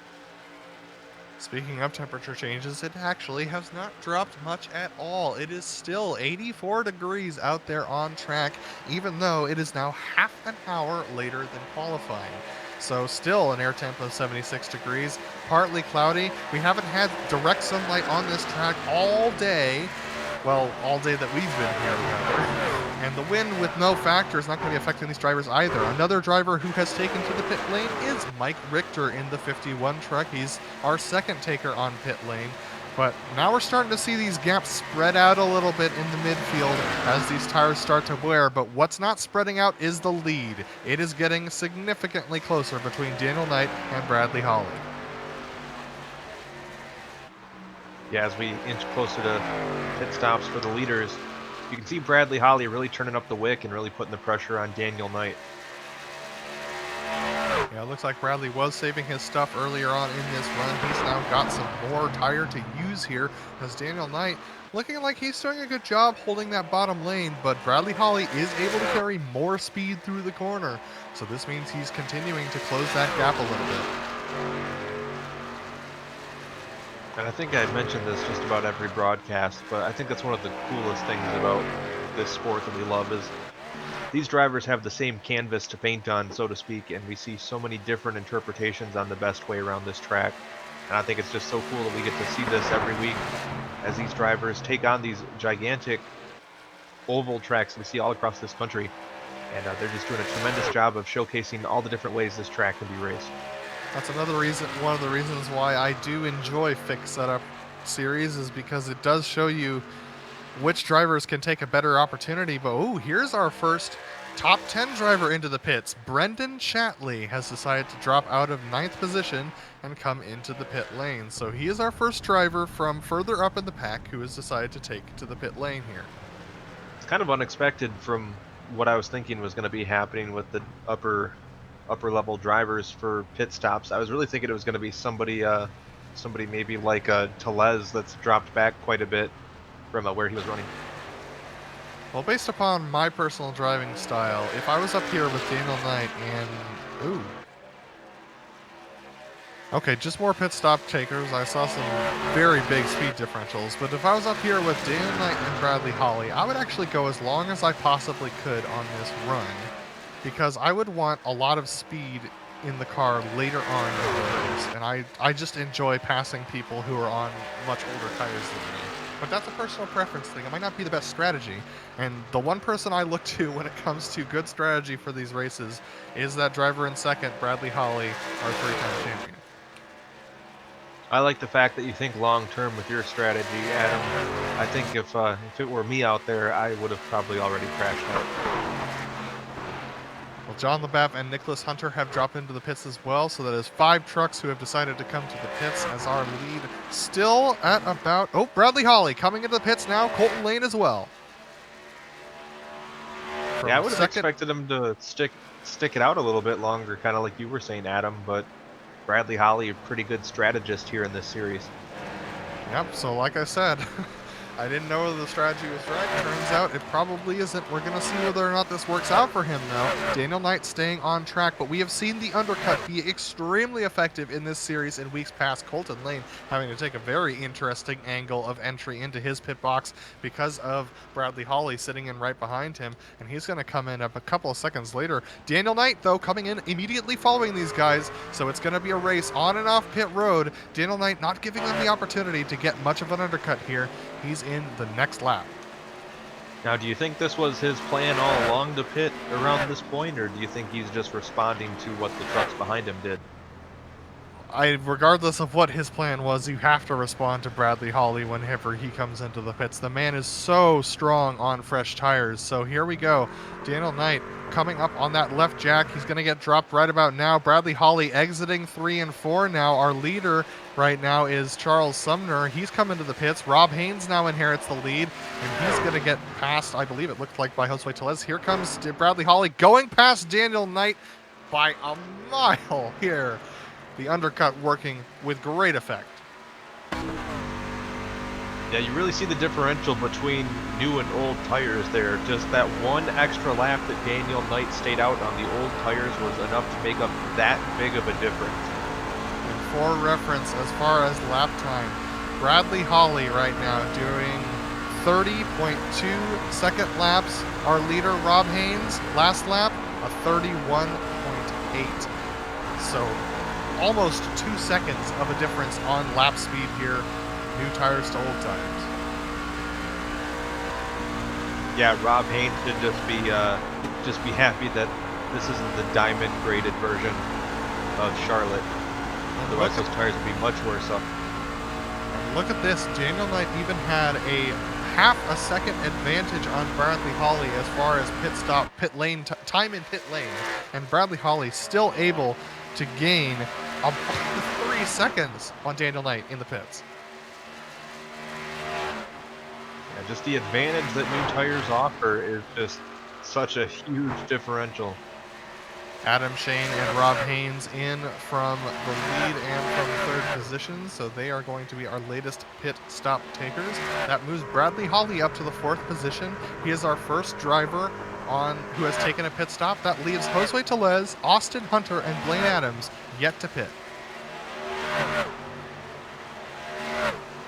Speaking of temperature changes, it actually has not dropped much at all. It is still 84 degrees out there on track, even though it is now half an hour later than qualifying. So still an air temp of 76 degrees, partly cloudy. We haven't had direct sunlight on this track all day. Well, all day that we've been here, rather. And the wind with no factor is not going to be affecting these drivers either. Another driver who has taken to the pit lane is Mike Richter in the 51 truck. He's our second taker on pit lane. But now we're starting to see these gaps spread out a little bit in the midfield as these tires start to wear. But what's not spreading out is the lead. It is getting significantly closer between Daniel Knight and Bradley Holly. Yeah, as we inch closer to pit stops for the leaders, you can see Bradley Holly really turning up the wick and really putting the pressure on Daniel Knight. Yeah, it looks like Bradley was saving his stuff earlier on in this run. He's now got some more tire to use here as Daniel Knight looking like he's doing a good job holding that bottom lane, but Bradley Holly is able to carry more speed through the corner. So this means he's continuing to close that gap a little bit. And I think I mentioned this just about every broadcast, but I think that's one of the coolest things about this sport that we love is these drivers have the same canvas to paint on, so to speak, and we see so many different interpretations on the best way around this track. And I think it's just so cool that we get to see this every week as these drivers take on these gigantic oval tracks we see all across this country. And they're just doing a tremendous job of showcasing all the different ways this track can be raced. That's another reason, one of the reasons why I do enjoy fixed setup series is because it does show you which drivers can take a better opportunity. But ooh, here's our first top 10 driver into the pits. Brendan Chatley has decided to drop out of 9th position and come into the pit lane. So he is our first driver from further up in the pack who has decided to take to the pit lane here. It's kind of unexpected from what I was thinking was going to be happening with the upper level drivers for pit stops. I was really thinking it was going to be somebody maybe like Tellez that's dropped back quite a bit from where he was running. Well, based upon my personal driving style, if I was up here with Daniel Knight and okay, just more pit stop takers. I saw some very big speed differentials, but if I was up here with Daniel Knight and Bradley Holly, I would actually go as long as I possibly could on this run, because I would want a lot of speed in the car later on in the race, and I just enjoy passing people who are on much older tires than me. But that's a personal preference thing. It might not be the best strategy, and the one person I look to when it comes to good strategy for these races is that driver in second, Bradley Holly, our 3-time champion. I like the fact that you think long-term with your strategy, Adam. I think if it were me out there, I would have probably already crashed out. Well, John LeBapp and Nicholas Hunter have dropped into the pits as well, so that is 5 trucks who have decided to come to the pits as our lead still at about... Oh, Bradley Holly coming into the pits now. Colton Lane as well. Yeah, I would have expected him to stick it out a little bit longer, kind of like you were saying, Adam, but Bradley Holly a pretty good strategist here in this series. Yep, so like I said, I didn't know whether the strategy was right. Turns out it probably isn't. We're going to see whether or not this works out for him, though. Daniel Knight staying on track, but we have seen the undercut be extremely effective in this series in weeks past. Colton Lane having to take a very interesting angle of entry into his pit box because of Bradley Holly sitting in right behind him, and he's going to come in up a couple of seconds later. Daniel Knight, though, coming in immediately following these guys, so it's going to be a race on and off pit road. Daniel Knight not giving them the opportunity to get much of an undercut here. He's in the next lap. Now, do you think this was his plan all along to pit around this point, or do you think he's just responding to what the trucks behind him did? Regardless of what his plan was, you have to respond to Bradley Holly whenever he comes into the pits. The man is so strong on fresh tires. So here we go. Daniel Knight coming up on that left jack. He's going to get dropped right about now. Bradley Holly exiting 3 and 4 now. Our leader right now is Charles Sumner. He's come into the pits. Rob Haynes now inherits the lead, and he's going to get passed, I believe it looked like, by Josue Tellez. Here comes Bradley Holly going past Daniel Knight by a mile here. The undercut working with great effect. Yeah, you really see the differential between new and old tires there. Just that one extra lap that Daniel Knight stayed out on the old tires was enough to make up that big of a difference. And for reference, as far as lap time, Bradley Holly right now doing 30.2 second laps. Our leader, Rob Haynes, last lap, a 31.8. So almost 2 seconds of a difference on lap speed here. New tires to old tires. Yeah, Rob Haynes should just be happy that this isn't the diamond graded version of Charlotte. Otherwise, those tires would be much worse off. Look at this. Daniel Knight even had a half a second advantage on Bradley Holly as far as pit lane time in pit lane, and Bradley Holly still able to gain 3 seconds on Daniel Knight in the pits. Yeah, just the advantage that new tires offer is just such a huge differential. Adam Shane and Rob Haynes in from the lead and from third position, so they are going to be our latest pit stop takers. That moves Bradley Holly up to the 4th position. He is our first driver who has taken a pit stop. That leaves Josue Tellez, Austin Hunter, and Blaine Adams yet to pit.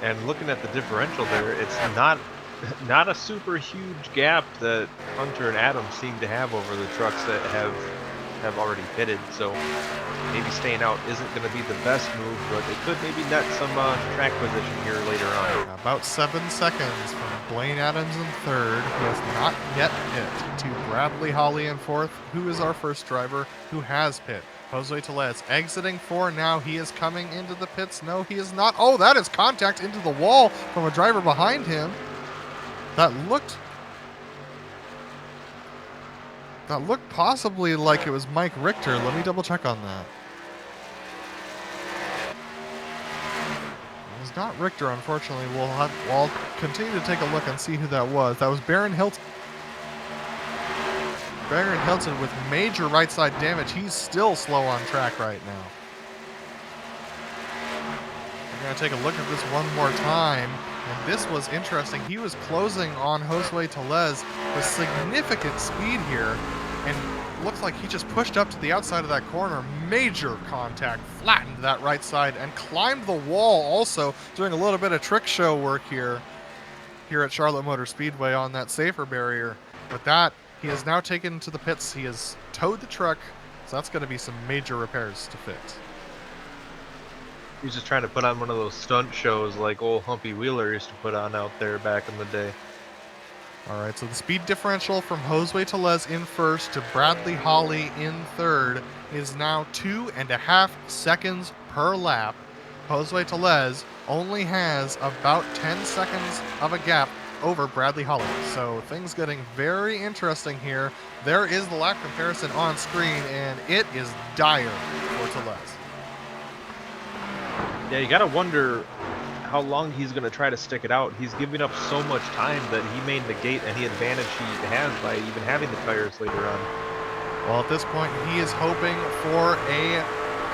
And looking at the differential there, it's not a super huge gap that Hunter and Adams seem to have over the trucks that have already pitted. So maybe staying out isn't going to be the best move, but it could maybe net some track position here later on. About 7 seconds from Blaine Adams in 3rd, who has not yet pit, to Bradley Holly in 4th, who is our first driver who has pit. Josue Tellez exiting 4 now. He is coming into the pits. No, he is not. Oh, that is contact into the wall from a driver behind him. That looked possibly like it was Mike Richter. Let me double check on that. It was not Richter, unfortunately. I'll continue to take a look and see who that was. That was Baron Hilton. Baron Hilton with major right side damage. He's still slow on track right now. We're going to take a look at this one more time. And this was interesting. He was closing on Josue Tellez with significant speed here. And looks like he just pushed up to the outside of that corner. Major contact. Flattened that right side and climbed the wall also, doing a little bit of trick show work here at Charlotte Motor Speedway on that safer barrier. With that, he is now taken to the pits. He has towed the truck. So that's going to be some major repairs to fix. He's just trying to put on one of those stunt shows like old Humpy Wheeler used to put on out there back in the day. All right, so the speed differential from Josue Tellez in 1st to Bradley Holly in 3rd is now 2.5 seconds per lap. Josue Tellez only has about 10 seconds of a gap over Bradley Holly. So things getting very interesting here. There is the lap comparison on screen, and it is dire for Tellez. Yeah, you gotta wonder how long he's gonna try to stick it out. He's giving up so much time that he may negate any advantage he has by even having the tires later on. Well, at this point, he is hoping for a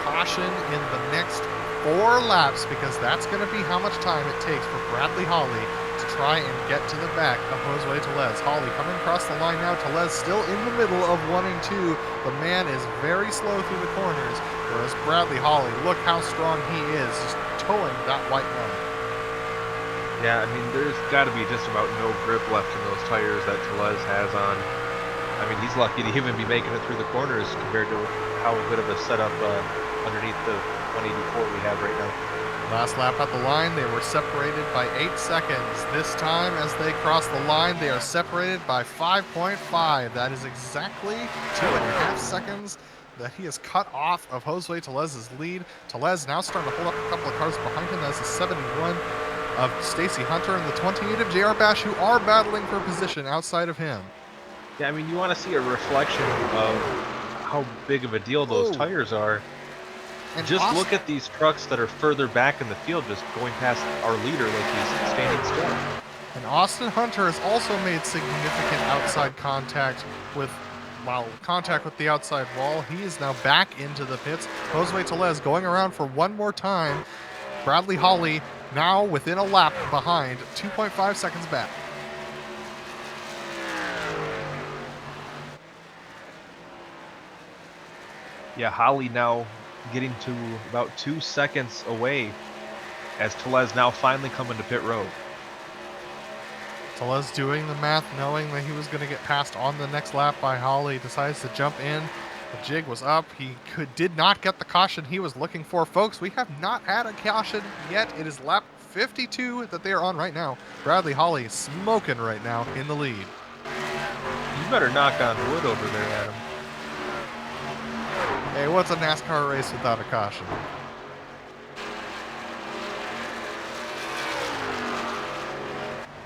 caution in the next 4 laps, because that's going to be how much time it takes for Bradley Holly to try and get to the back of Josue Tellez. Holly coming across the line now. Tellez still in the middle of 1 and 2. The man is very slow through the corners, whereas Bradley Holly, look how strong he is, just towing that white line. Yeah, I mean, there's got to be just about no grip left in those tires that Tellez has on. I mean, he's lucky to even be making it through the corners compared to how good of a setup underneath the 184 we have right now. Last lap at the line, they were separated by 8 seconds. This time, as they cross the line, they are separated by 5.5. That is exactly 2.5 seconds that he has cut off of Josue Tellez's lead. Tellez now starting to hold up a couple of cars behind him. That's the 71 of Stacy Hunter and the 28 of JR Bash, who are battling for position outside of him. Yeah, I mean, you want to see a reflection of how big of a deal those tires are. And just look at these trucks that are further back in the field, just going past our leader like he's standing still. And Austin Hunter has also made significant outside contact with the outside wall. He is now back into the pits. Josue Tellez going around for one more time. Bradley Holly now within a lap behind, 2.5 seconds back. Yeah, Holly now getting to about 2 seconds away as Tellez now finally coming to pit road. Tellez doing the math, knowing that he was going to get passed on the next lap by Holly, decides to jump in. The jig was up. He did not get the caution he was looking for. Folks, we have not had a caution yet. It is lap 52 that they are on right now. Bradley Holly is smoking right now in the lead. You better knock on wood over there, Adam. Hey, what's a NASCAR race without a caution?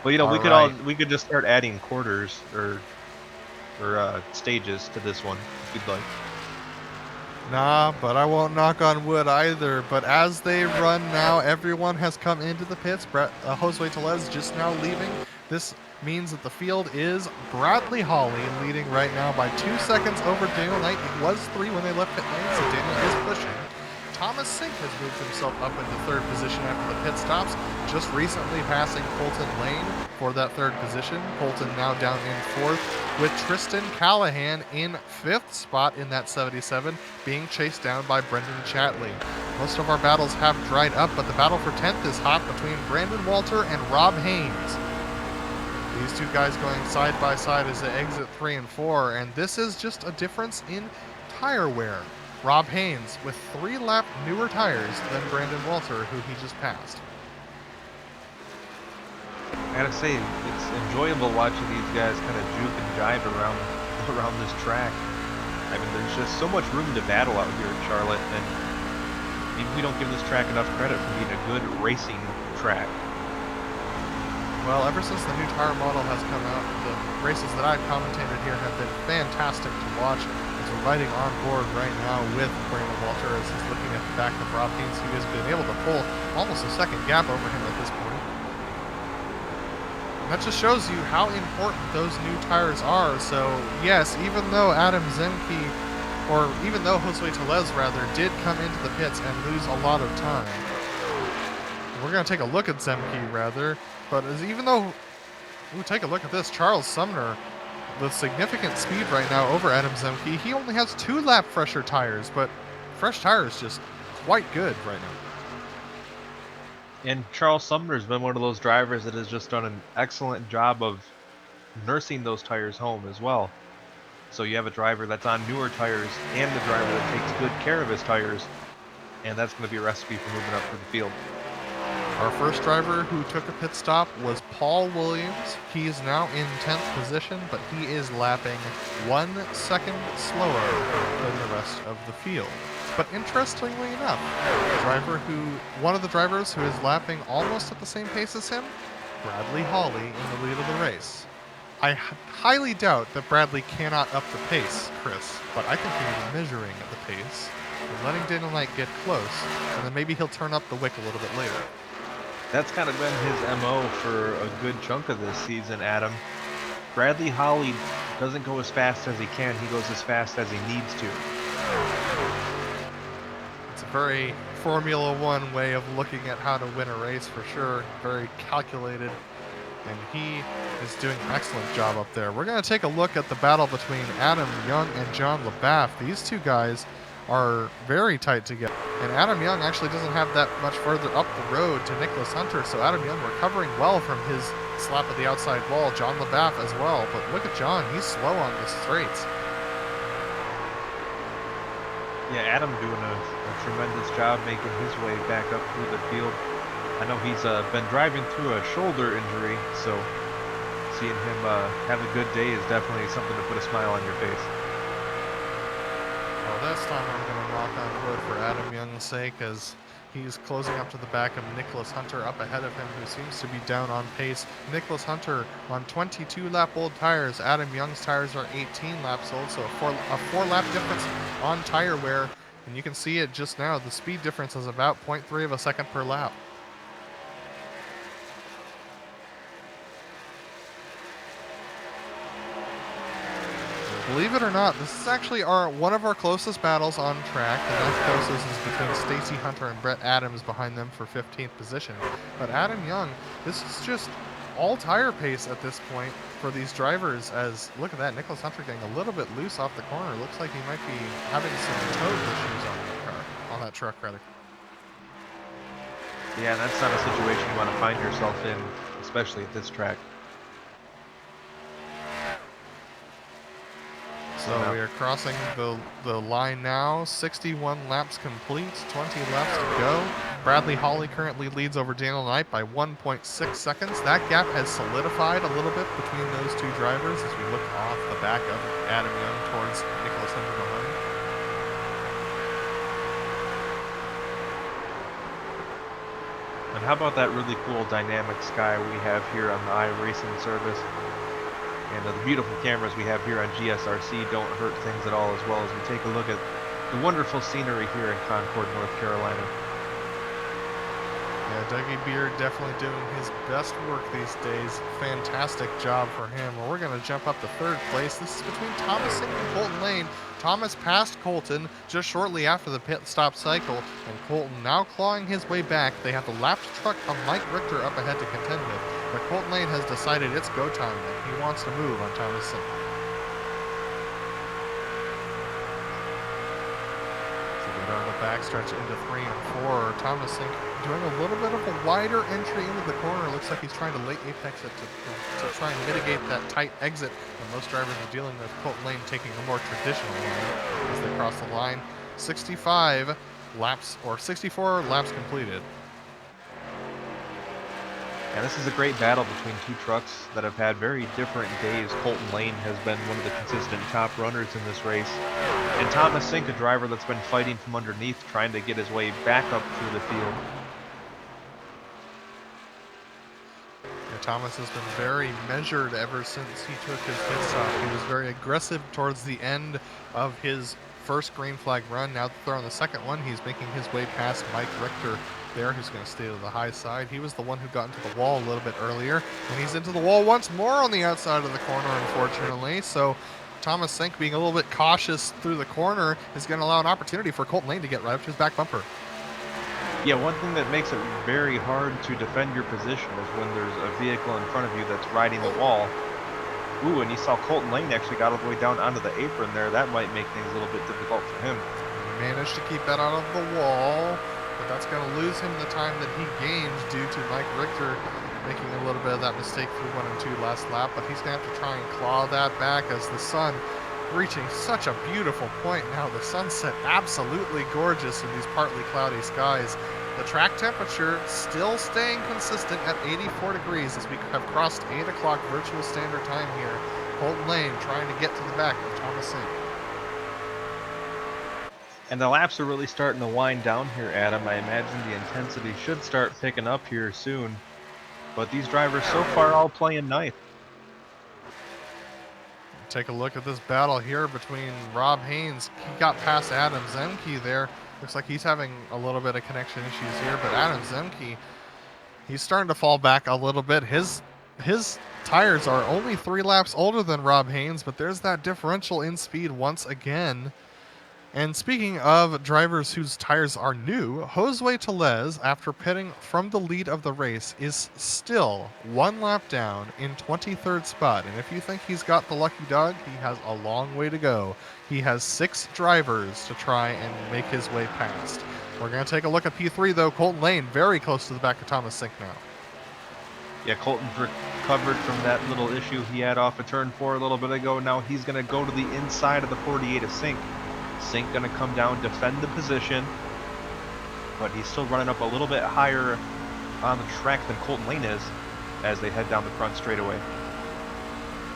Well, you know, we could just start adding quarters or stages to this one if you'd like. Nah, but I won't knock on wood either. But as they run now, everyone has come into the pits. Josue Tellez just now leaving. This means that the field is Bradley Holly leading right now by 2 seconds over Daniel Knight. It was 3 when they left pit lane, so Daniel is pushing. Thomas Sink has moved himself up into 3rd position after the pit stops, just recently passing Colton Lane for that 3rd position. Colton now down in 4th, with Tristan Callahan in 5th spot in that 77, being chased down by Brendan Chatley. Most of our battles have dried up, but the battle for 10th is hot between Brandon Walter and Rob Haynes. These two guys going side by side as they exit 3 and 4, and this is just a difference in tire wear. Rob Haynes with 3-lap newer tires than Brandon Walter, who he just passed. I gotta say, it's enjoyable watching these guys kind of juke and jive around this track. I mean, there's just so much room to battle out here in Charlotte, and maybe we don't give this track enough credit for being a good racing track. Well, ever since the new tire model has come out, the races that I've commentated here have been fantastic to watch. As we're riding on board right now with Brandon Walter as he's looking at the back of Rob Haynes, who has been able to pull almost a second gap over him at this point. And that just shows you how important those new tires are. So yes, even though Josue Tellez rather did come into the pits and lose a lot of time, we're going to take a look at Zemke rather. But even though, take a look at this, Charles Sumner with significant speed right now over Adam Zemke. He only has 2-lap fresher tires, but fresh tires just quite good right now. And Charles Sumner's been one of those drivers that has just done an excellent job of nursing those tires home as well. So you have a driver that's on newer tires and the driver that takes good care of his tires, and that's going to be a recipe for moving up to the field. Our first driver who took a pit stop was Paul Williams. He is now in 10th position, but he is lapping 1 second slower than the rest of the field. But interestingly enough, one of the drivers who is lapping almost at the same pace as him, Bradley Holly, in the lead of the race. I highly doubt that Bradley cannot up the pace, Chris, but I think he is measuring the pace and letting Daniel Knight get close, and then maybe he'll turn up the wick a little bit later. That's kind of been his MO for a good chunk of this season, Adam. Bradley Holly doesn't go as fast as he can. He goes as fast as he needs to. It's It's a very Formula One way of looking at how to win a race for sure. Very calculated. And he is doing an excellent job up there. We're going to take a look at the battle between Adam Young and John LaBaffe. These two guys are very tight together. And Adam Young actually doesn't have that much further up the road to Nicholas Hunter, so Adam Young recovering well from his slap at the outside wall. John LaBaffe as well, but look at John, he's slow on the straights. Yeah, Adam doing a tremendous job making his way back up through the field. I know he's been driving through a shoulder injury, so seeing him have a good day is definitely something to put a smile on your face. Well, this time I'm going to knock on wood for Adam Young's sake, as he's closing up to the back of Nicholas Hunter up ahead of him, who seems to be down on pace. Nicholas Hunter on 22-lap-old tires. Adam Young's tires are 18 laps old, so a four-lap difference on tire wear. And you can see it just now. The speed difference is about 0.3 of a second per lap. Believe it or not, this is actually one of our closest battles on track. The next closest is between Stacy Hunter and Brett Adams behind them for 15th position. But Adam Young, this is just all tire pace at this point for these drivers, as look at that, Nicholas Hunter getting a little bit loose off the corner. Looks like he might be having some toe issues on that truck rather. Yeah, that's not a situation you want to find yourself in, especially at this track. So we are crossing the line now. 61 laps complete, 20 laps to go. Bradley Hawley currently leads over Daniel Knight by 1.6 seconds. That gap has solidified a little bit between those two drivers as we look off the back of Adam Young towards Nicholas Hunter behind. And how about that really cool dynamic sky we have here on the iRacing service? And the beautiful cameras we have here on GSRC don't hurt things at all, as well as we take a look at the wonderful scenery here in Concord, North Carolina. Yeah, Dougie Beard definitely doing his best work these days. Fantastic job for him. Well, we're going to jump up to third place. This is between Thomas Sink and Colton Lane. Thomas passed Colton just shortly after the pit stop cycle, and Colton now clawing his way back. They have the lapped truck of Mike Richter up ahead to contend with, but Colton Lane has decided it's go time and he wants to move on Thomas Sink. On the backstretch into 3 and 4. Thomas Sink doing a little bit of a wider entry into the corner. Looks like he's trying to late apex it to try and mitigate that tight exit that most drivers are dealing with. Colton Lane taking a more traditional line as they cross the line. 65 laps, or 64 laps completed. And this is a great battle between two trucks that have had very different days. Colton Lane has been one of the consistent top runners in this race. And Thomas Sink, a driver that's been fighting from underneath, trying to get his way back up through the field. Yeah, Thomas has been very measured ever since he took his pit stop. He was very aggressive towards the end of his first green flag run. Now that they're on the second one, he's making his way past Mike Richter there, who's going to stay to the high side. He was the one who got into the wall a little bit earlier, and he's into the wall once more on the outside of the corner, unfortunately. So Thomas Sink, being a little bit cautious through the corner, is going to allow an opportunity for Colton Lane to get right up to his back bumper. Yeah, one thing that makes it very hard to defend your position is when there's a vehicle in front of you that's riding the wall. Ooh, and you saw Colton Lane actually got all the way down onto the apron there. That might make things a little bit difficult for him. He managed to keep that out of the wall, but that's going to lose him the time that he gained due to Mike Richter making a little bit of that mistake through 1 and 2 last lap. But he's going to have to try and claw that back as the sun reaching such a beautiful point now. The sunset absolutely gorgeous in these partly cloudy skies. The track temperature still staying consistent at 84 degrees as we have crossed 8 o'clock virtual standard time here. Colton Lane trying to get to the back of Thomas Sink. And the laps are really starting to wind down here, Adam. I imagine the intensity should start picking up here soon. But these drivers so far all playing nice. Take a look at this battle here between Rob Haynes. He got past Adam Zemke there. Looks like he's having a little bit of connection issues here, but Adam Zemke, he's starting to fall back a little bit. His tires are only 3 laps older than Rob Haynes, but there's that differential in speed once again. And speaking of drivers whose tires are new, Josue Tellez, after pitting from the lead of the race, is still one lap down in 23rd spot. And if you think he's got the lucky dog, he has a long way to go. He has 6 drivers to try and make his way past. We're going to take a look at P3, though. Colton Lane very close to the back of Thomas Sink now. Yeah, Colton's recovered from that little issue he had off of turn 4 a little bit ago. Now he's going to go to the inside of the 48 of Sink. Sink going to come down, defend the position, but he's still running up a little bit higher on the track than Colton Lane is as they head down the front straightaway.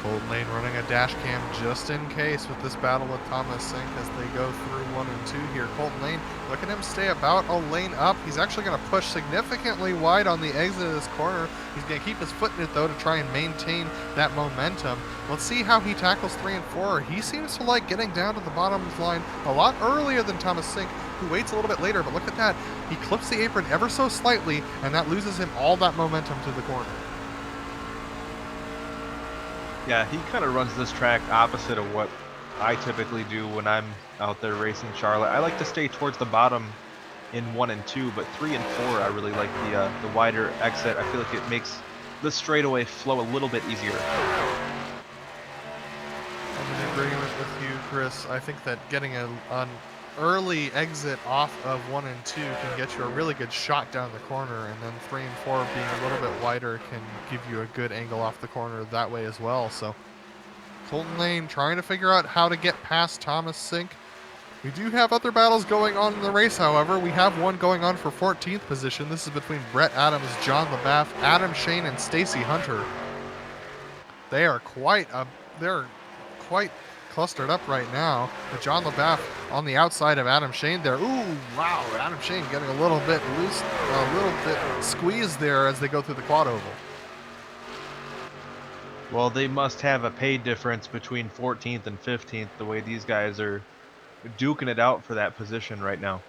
Colton Lane running a dash cam just in case with this battle with Thomas Sink as they go through 1 and 2 here. Colton Lane, look at him stay about a lane up. He's actually going to push significantly wide on the exit of this corner. He's going to keep his foot in it, though, to try and maintain that momentum. Let's see how he tackles 3 and 4. He seems to like getting down to the bottom line a lot earlier than Thomas Sink, who waits a little bit later. But look at that. He clips the apron ever so slightly, and that loses him all that momentum to the corner. Yeah, he kind of runs this track opposite of what I typically do when I'm out there racing Charlotte. I like to stay towards the bottom in 1 and 2, but 3 and 4 I really like the wider exit. I feel like it makes the straightaway flow a little bit easier. I'm in agreement with you, Chris. I think that getting an early exit off of 1 and 2 can get you a really good shot down the corner, and then 3 and 4 being a little bit wider can give you a good angle off the corner that way as well. So Colton Lane trying to figure out how to get past Thomas Sink. We do have other battles going on in the race, however. We have one going on for 14th position. This is between Brett Adams, John LaBaff, Adam Shane, and Stacy Hunter. They're quite clustered up right now, with John LaBaff on the outside of Adam Shane there. Ooh, wow, Adam Shane getting a little bit loose, a little bit squeezed there as they go through the quad oval. Well, they must have a pay difference between 14th and 15th, the way these guys are duking it out for that position right now.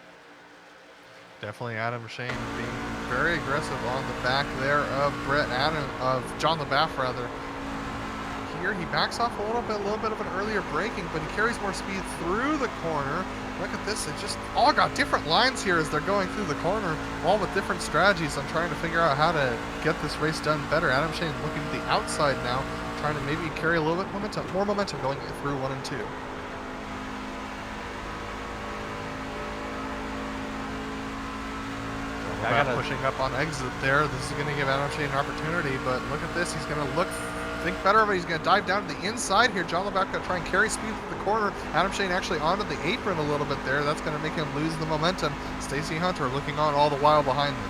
Definitely Adam Shane being very aggressive on the back there of John LaBaff rather. Here he backs off a little bit of an earlier braking, but he carries more speed through the corner. Look at this, it just all got different lines here as they're going through the corner, all with different strategies on trying to figure out how to get this race done better. Adam Shane looking to the outside now, trying to maybe carry a little bit more momentum going through 1 and 2. Pushing up on exit there. This is going to give Adam Shane an opportunity, but look at this. He's going to think better of it. He's going to dive down to the inside here. John LaBaff going to try and carry speed through the corner. Adam Shane actually onto the apron a little bit there. That's going to make him lose the momentum. Stacy Hunter looking on all the while behind them.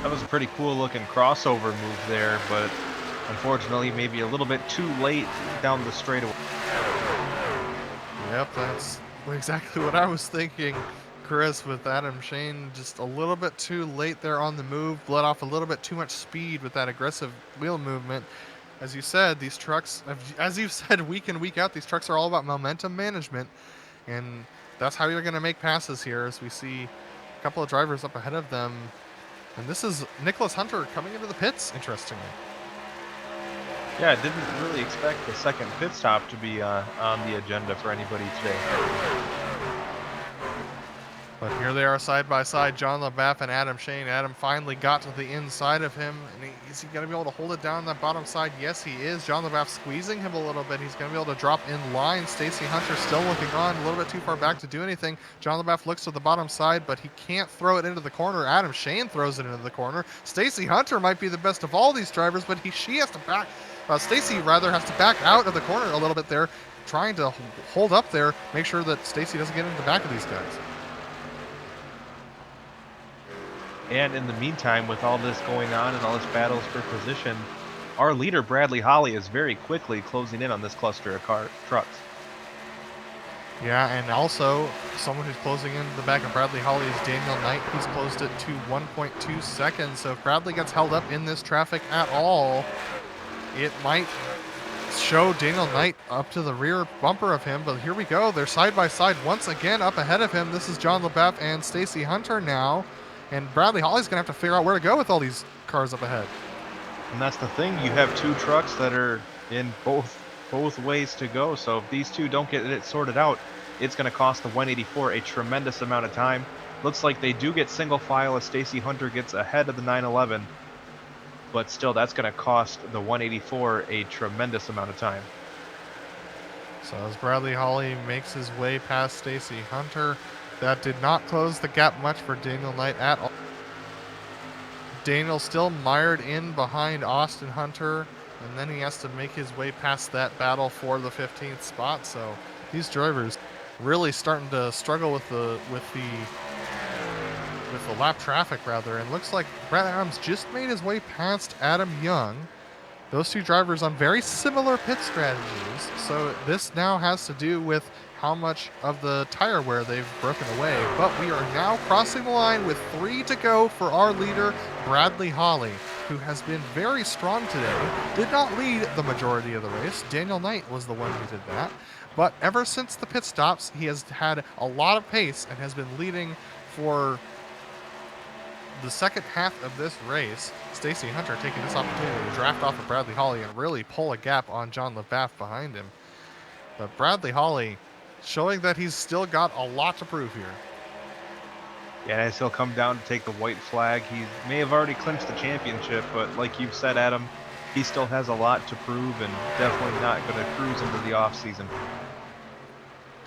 That was a pretty cool looking crossover move there, but unfortunately maybe a little bit too late down the straightaway. Yep, that's exactly what I was thinking, Chris, with Adam Shane just a little bit too late there on the move, bled off a little bit too much speed with that aggressive wheel movement. As you said, these trucks, as you've said week in, week out, these trucks are all about momentum management, and that's how you're going to make passes here, as we see a couple of drivers up ahead of them. And this is Nicholas Hunter coming into the pits, interestingly. Yeah, I didn't really expect the second pit stop to be on the agenda for anybody today. But here they are side by side, John LaBaff and Adam Shane. Adam finally got to the inside of him. And is he going to be able to hold it down that bottom side? Yes, he is. John LaBaff squeezing him a little bit. He's going to be able to drop in line. Stacy Hunter still looking on, a little bit too far back to do anything. John LaBaff looks to the bottom side, but he can't throw it into the corner. Adam Shane throws it into the corner. Stacy Hunter might be the best of all these drivers, but she has to back. Stacy rather has to back out of the corner a little bit there, trying to hold up there, make sure that Stacy doesn't get into the back of these guys. And in the meantime, with all this going on and all this battles for position, our leader, Bradley Holly, is very quickly closing in on this cluster of trucks. Yeah, and also someone who's closing into the back of Bradley Holly is Daniel Knight. He's closed it to 1.2 seconds. So if Bradley gets held up in this traffic at all, it might show Daniel Knight up to the rear bumper of him. But here we go. They're side by side once again up ahead of him. This is John LaBaff and Stacy Hunter now. And Bradley Holly's going to have to figure out where to go with all these cars up ahead. And that's the thing. You have two trucks that are in both ways to go. So if these two don't get it sorted out, it's going to cost the 184 a tremendous amount of time. Looks like they do get single file as Stacy Hunter gets ahead of the 911, but still that's going to cost the 184 a tremendous amount of time. So as Bradley Holly makes his way past Stacy Hunter, that did not close the gap much for Daniel Knight at all. Daniel still mired in behind Austin Hunter, and then he has to make his way past that battle for the 15th spot. So these drivers really starting to struggle with the lap traffic rather, and looks like Brad Adams just made his way past Adam Young. Those two drivers on very similar pit strategies, so this now has to do with how much of the tire wear they've broken away. But we are now crossing the line with 3 to go for our leader, Bradley Holly, who has been very strong today. Did not lead the majority of the race. Daniel Knight was the one who did that. But ever since the pit stops, he has had a lot of pace and has been leading for the second half of this race. Stacy Hunter taking this opportunity to draft off of Bradley Holly and really pull a gap on John LaBaff behind him. But Bradley Holly showing that he's still got a lot to prove here. Yeah, as he'll come down to take the white flag, he may have already clinched the championship, but like you've said, Adam, he still has a lot to prove and definitely not going to cruise into the offseason.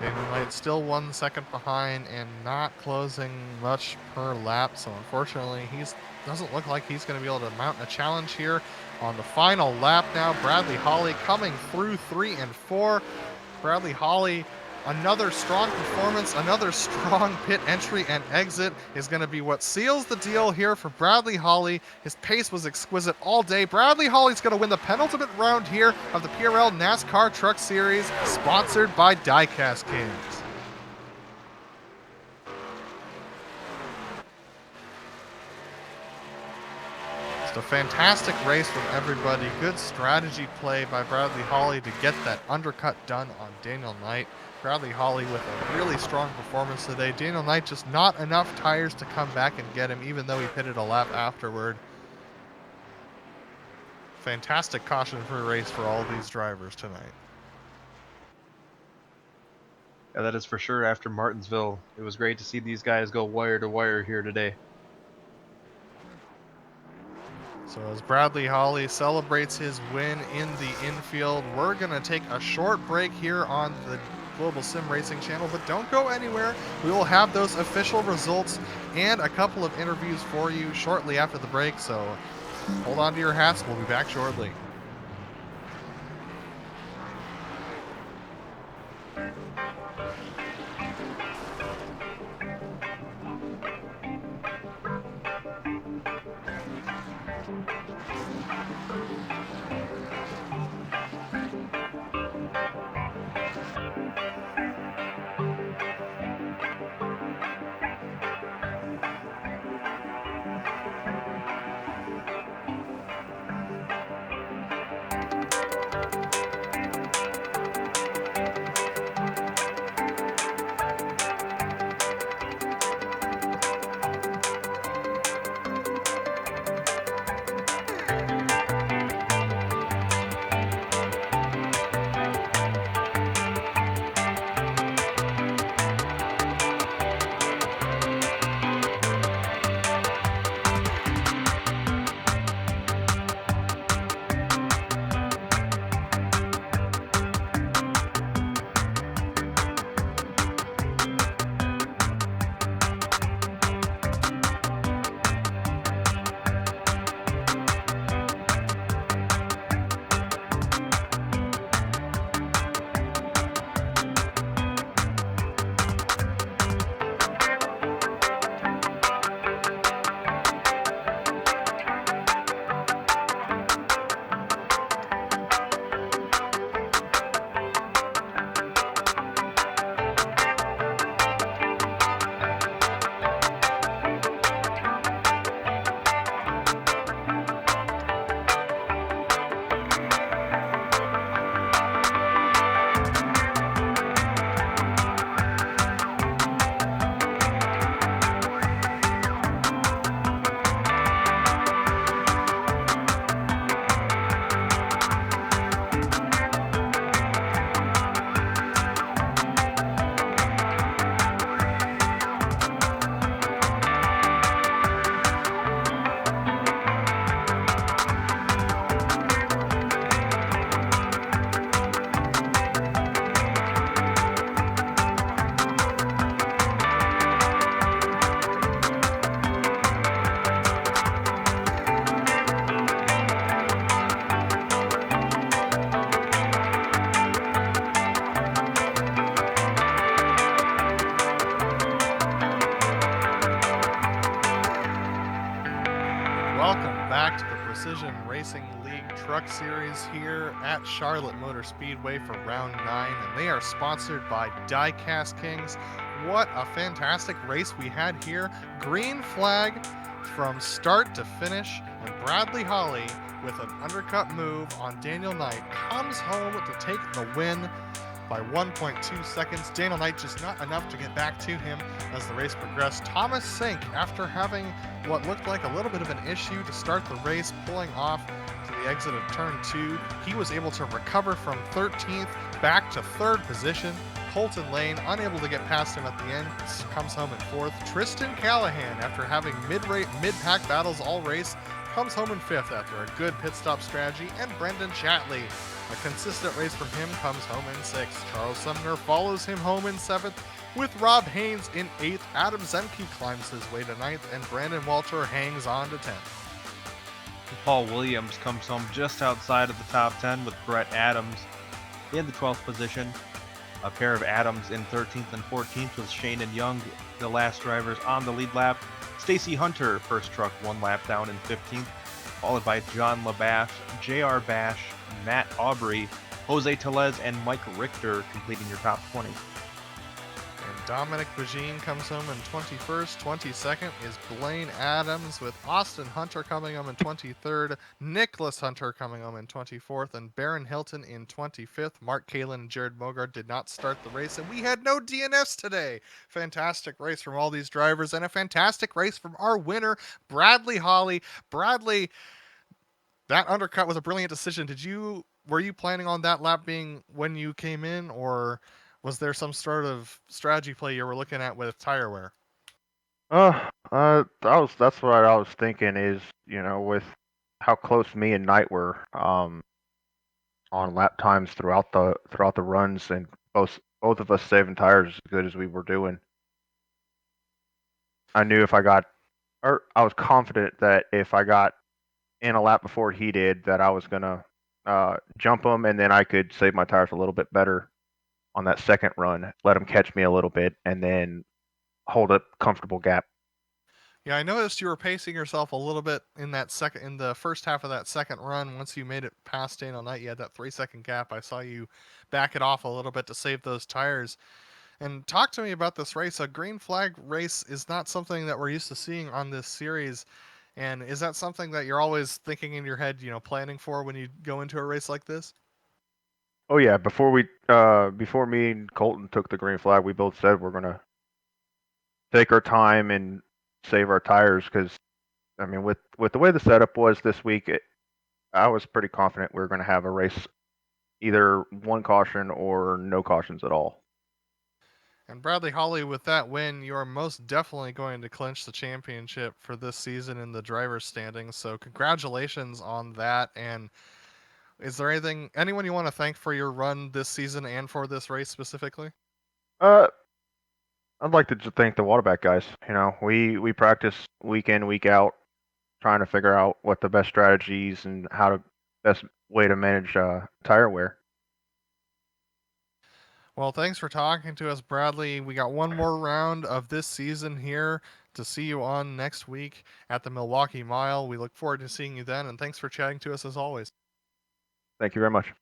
Daniel Knight still 1 second behind and not closing much per lap, so unfortunately he doesn't look like he's going to be able to mount a challenge here on the final lap now. Bradley Holly coming through 3 and 4. Bradley Holly, another strong performance, another strong pit entry and exit is going to be what seals the deal here for Bradley Holly. His pace was exquisite all day. Bradley Holly's going to win the penultimate round here of the PRL NASCAR Truck Series, sponsored by Diecast Kings. Just a fantastic race from everybody. Good strategy play by Bradley Holly to get that undercut done on Daniel Knight. Bradley Holly with a really strong performance today. Daniel Knight just not enough tires to come back and get him, even though he pitted a lap afterward. Fantastic caution-free race for all of these drivers tonight. Yeah, that is for sure. After Martinsville, it was great to see these guys go wire to wire here today. So as Bradley Holly celebrates his win in the infield, we're going to take a short break here on the Global SimRacing Channel, but don't go anywhere. We will have those official results and a couple of interviews for you shortly after the break, so hold on to your hats. We'll be back shortly. Precision Racing League Truck Series here at Charlotte Motor Speedway for round 9, and they are sponsored by Diecast Kings. What a fantastic race we had here. Green flag from start to finish, and Bradley Holly, with an undercut move on Daniel Knight, comes home to take the win by 1.2 seconds. Daniel Knight just not enough to get back to him as the race progressed. Thomas Sink, after having what looked like a little bit of an issue to start the race, pulling off to the exit of turn 2, he was able to recover from 13th back to 3rd position. Colton Lane, unable to get past him at the end, comes home in 4th. Tristan Callahan, after having mid-pack battles all race, comes home in 5th after a good pit stop strategy. And Brendan Chatley, a consistent race from him, comes home in 6th. Charles Sumner follows him home in 7th, with Rob Haynes in 8th. Adam Zemke climbs his way to 9th, and Brandon Walter hangs on to 10th. Paul Williams comes home just outside of the top 10 with Brett Adams in the 12th position. A pair of Adams in 13th and 14th with Shane and Young, the last drivers on the lead lap. Stacy Hunter, first truck, 1 lap down in 15th, followed by John LaBash, J.R. Bash, Matt Aubrey, Jose Telez, and Mike Richter completing your top 20. And Dominic Bajin comes home in 21st. 22nd is Blaine Adams, with Austin Hunter coming home in 23rd, Nicholas Hunter coming home in 24th, and Baron Hilton in 25th. Mark Kalin and Jared Mogard did not start the race, and we had no DNFs today. Fantastic race from all these drivers, and a fantastic race from our winner, Bradley Holly. Bradley, that undercut was a brilliant decision. Were you planning on that lap being when you came in, or was there some sort of strategy play you were looking at with tire wear? That's what I was thinking is, with how close me and Knight were on lap times throughout the runs, and both of us saving tires as good as we were doing. I knew I was confident that if I got in a lap before he did, that I was gonna jump him, and then I could save my tires a little bit better on that second run, let him catch me a little bit, and then hold a comfortable gap. Yeah, I noticed you were pacing yourself a little bit in the first half of that second run. Once you made it past Daniel Knight, you had that 3-second gap. I saw you back it off a little bit to save those tires. And talk to me about this race. A green flag race is not something that we're used to seeing on this series. And is that something that you're always thinking in your head, planning for when you go into a race like this? Oh yeah, before me and Colton took the green flag, we both said we're gonna take our time and save our tires, because I mean, with the way the setup was this week, I was pretty confident we were going to have a race, either one caution or no cautions at all. And Bradley Holly, with that win, you're most definitely going to clinch the championship for this season in the driver's standings. So congratulations on that. And is there anyone you want to thank for your run this season and for this race specifically? Uh, I'd like to just thank the Waterback guys. We practice week in, week out, trying to figure out what the best strategies and how to best way to manage tire wear. Well, thanks for talking to us, Bradley. We got one more round of this season here to see you on next week at the Milwaukee Mile. We look forward to seeing you then, and thanks for chatting to us as always. Thank you very much.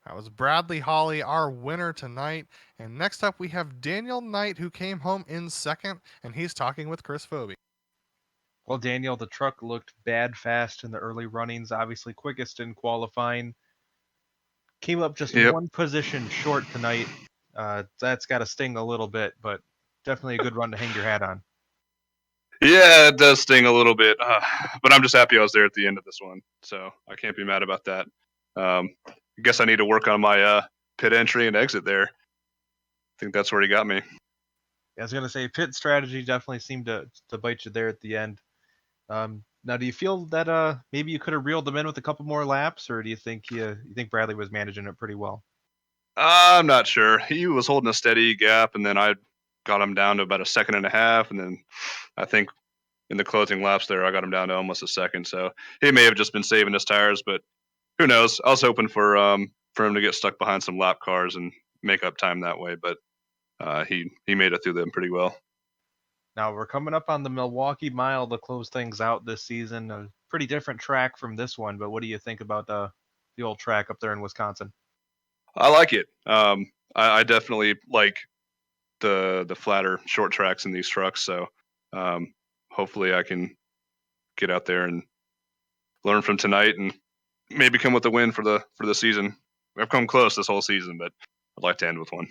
That was Bradley Holly, our winner tonight. And next up, we have Daniel Knight, who came home in second, and he's talking with Chris Phoebe. Well, Daniel, the truck looked bad fast in the early runnings, obviously quickest in qualifying. Came up just one position short tonight. That's got to sting a little bit, but definitely a good run to hang your hat on. Yeah, it does sting a little bit, but I'm just happy I was there at the end of this one, so I can't be mad about that. I guess I need to work on my pit entry and exit there. I think that's where he got me. I was gonna say pit strategy definitely seemed to bite you there at the end. Now, do you feel that maybe you could have reeled them in with a couple more laps, or do you think you think Bradley was managing it pretty well? I'm not sure. He was holding a steady gap, and then I got him down to about a second and a half, and then I think in the closing laps there, I got him down to almost a second. So he may have just been saving his tires, but who knows? I was hoping for him to get stuck behind some lap cars and make up time that way, but he made it through them pretty well. Now we're coming up on the Milwaukee Mile to close things out this season. pretty different track from this one, but what do you think about the old track up there in Wisconsin? I like it. I definitely like the flatter short tracks in these trucks. So hopefully I can get out there and learn from tonight and maybe come with a win for the season. I've come close this whole season, but I'd like to end with one.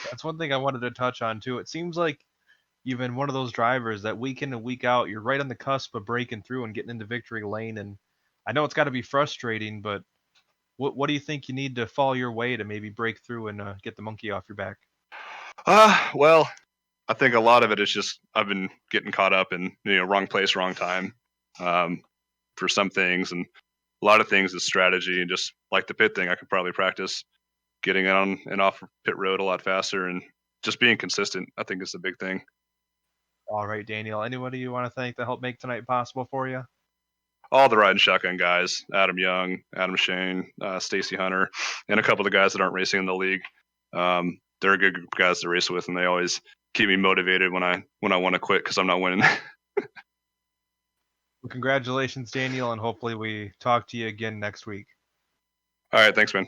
That's one thing I wanted to touch on too. It seems like you've been one of those drivers that week in and week out, you're right on the cusp of breaking through and getting into victory lane. And I know it's got to be frustrating, but what do you think you need to fall your way to maybe break through and get the monkey off your back? Well, I think a lot of it is just I've been getting caught up in wrong place, wrong time for some things, and a lot of things is strategy and just like the pit thing. I could probably practice getting on and off pit road a lot faster and just being consistent. I think is the big thing. All right, Daniel. Anybody you want to thank that helped make tonight possible for you? All the riding shotgun guys: Adam Young, Adam Shane, Stacy Hunter, and a couple of the guys that aren't racing in the league. They're a good group of guys to race with, and they always keep me motivated when I want to quit because I'm not winning. Well, congratulations, Daniel, and hopefully we talk to you again next week. All right, thanks, man.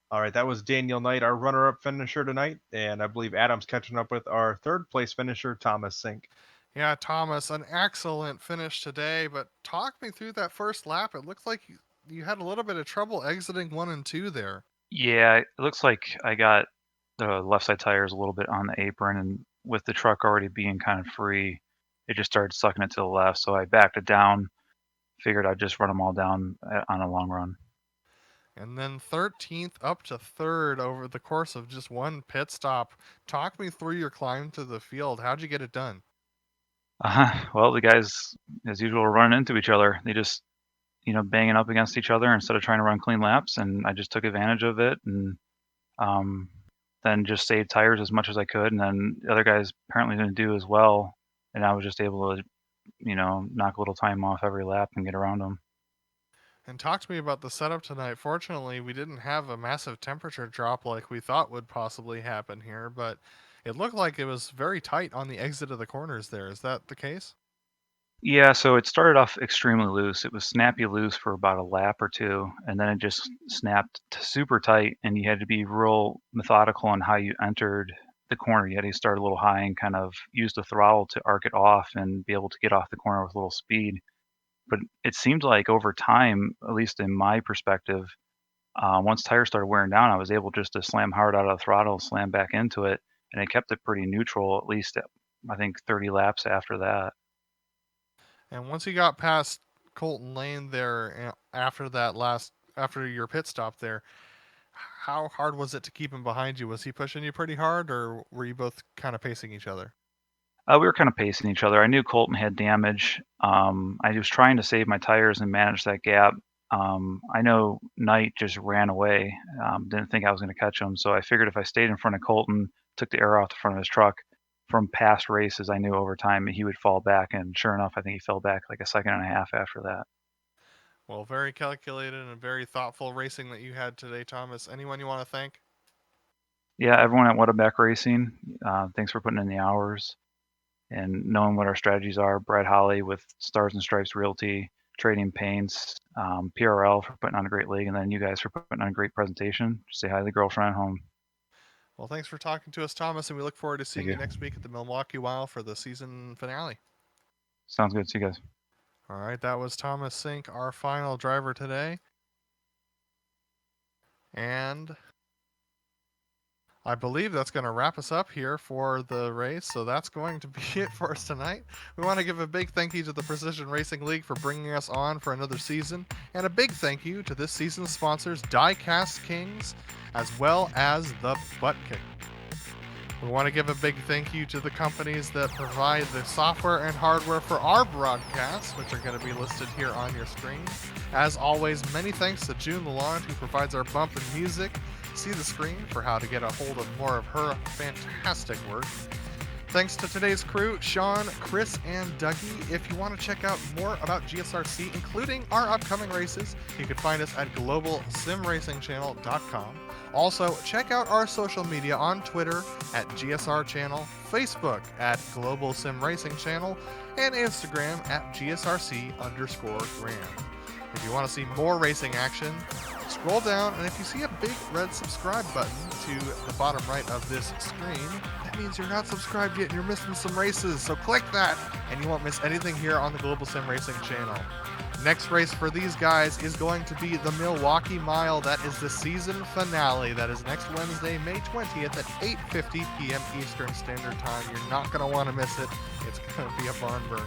All right, that was Daniel Knight, our runner-up finisher tonight, and I believe Adam's catching up with our third-place finisher, Thomas Sink. Yeah, Thomas, an excellent finish today, but talk me through that first lap. It looked like you had a little bit of trouble exiting 1 and 2 there. Yeah, it looks like I got the left side tires a little bit on the apron, and with the truck already being kind of free, it just started sucking it to the left. So I backed it down, figured I'd just run them all down on a long run. And then 13th up to 3rd over the course of just one pit stop. Talk me through your climb to the field. How'd you get it done? Well, the guys, as usual, were running into each other. They just, banging up against each other instead of trying to run clean laps, and I just took advantage of it and then just saved tires as much as I could. And then the other guys apparently didn't do as well, and I was just able to, knock a little time off every lap and get around them. And talk to me about the setup tonight. Fortunately, we didn't have a massive temperature drop like we thought would possibly happen here, but it looked like it was very tight on the exit of the corners there. Is that the case? Yeah, so it started off extremely loose. It was snappy loose for about a lap or two, and then it just snapped super tight, and you had to be real methodical on how you entered the corner. You had to start a little high and kind of use the throttle to arc it off and be able to get off the corner with a little speed. But it seemed like over time, at least in my perspective, once tires started wearing down, I was able just to slam hard out of the throttle, slam back into it, and it kept it pretty neutral, at least I think 30 laps after that. And once you got past Colton Lane there after your pit stop there, how hard was it to keep him behind you? Was he pushing you pretty hard, or were you both kind of pacing each other? We were kind of pacing each other. I knew Colton had damage. I was trying to save my tires and manage that gap. I know Knight just ran away. Didn't think I was going to catch him, so I figured if I stayed in front of Colton, took the air off the front of his truck, from past races, I knew over time he would fall back, and sure enough, I think he fell back like a second and a half after that. Well, very calculated and very thoughtful racing that you had today, Thomas. Anyone you want to thank? Yeah, everyone at Whataback Racing, thanks for putting in the hours and knowing what our strategies are. Brad Holly with Stars and Stripes Realty, Trading Paints, PRL for putting on a great league, and then you guys for putting on a great presentation. Just say hi to the girlfriend at home. Well, thanks for talking to us, Thomas, and we look forward to seeing you next week at the Milwaukee Wild for the season finale. Sounds good. See you guys. All right, that was Thomas Sink, our final driver today. And I believe that's going to wrap us up here for the race, so that's going to be it for us tonight. We want to give a big thank you to the Precision Racing League for bringing us on for another season, and a big thank you to this season's sponsors, Diecast Kings, as well as the ButtKicker. We want to give a big thank you to the companies that provide the software and hardware for our broadcasts, which are going to be listed here on your screen. As always, many thanks to June Lalonde, who provides our bump and music. See the screen for how to get a hold of more of her fantastic work. Thanks to today's crew, Sean, Chris, and Dougie. If you want to check out more about GSRC, including our upcoming races, you can find us at globalsimracingchannel.com. Also, check out our social media on Twitter at GSR Channel, Facebook at Global Sim Racing Channel, and Instagram at GSRC_Grand. If you want to see more racing action, scroll down, and if you see a big red subscribe button to the bottom right of this screen, that means you're not subscribed yet and you're missing some races. So click that, and you won't miss anything here on the Global Sim Racing Channel. Next race for these guys is going to be the Milwaukee Mile. That is the season finale. That is next Wednesday, May 20th at 8:50 p.m. Eastern Standard Time. You're not going to want to miss it. It's going to be a barn burner.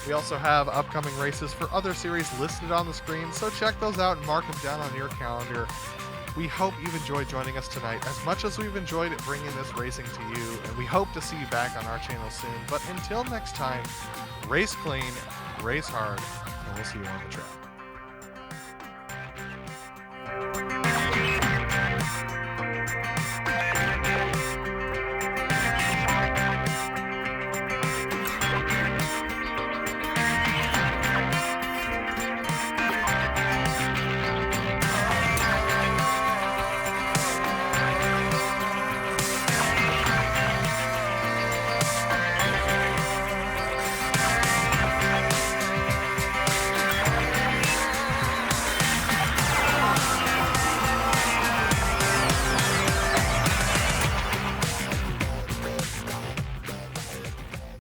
We also have upcoming races for other series listed on the screen, so check those out and mark them down on your calendar. We hope you've enjoyed joining us tonight as much as we've enjoyed bringing this racing to you, and we hope to see you back on our channel soon. But until next time, race clean, race hard, and we'll see you on the track.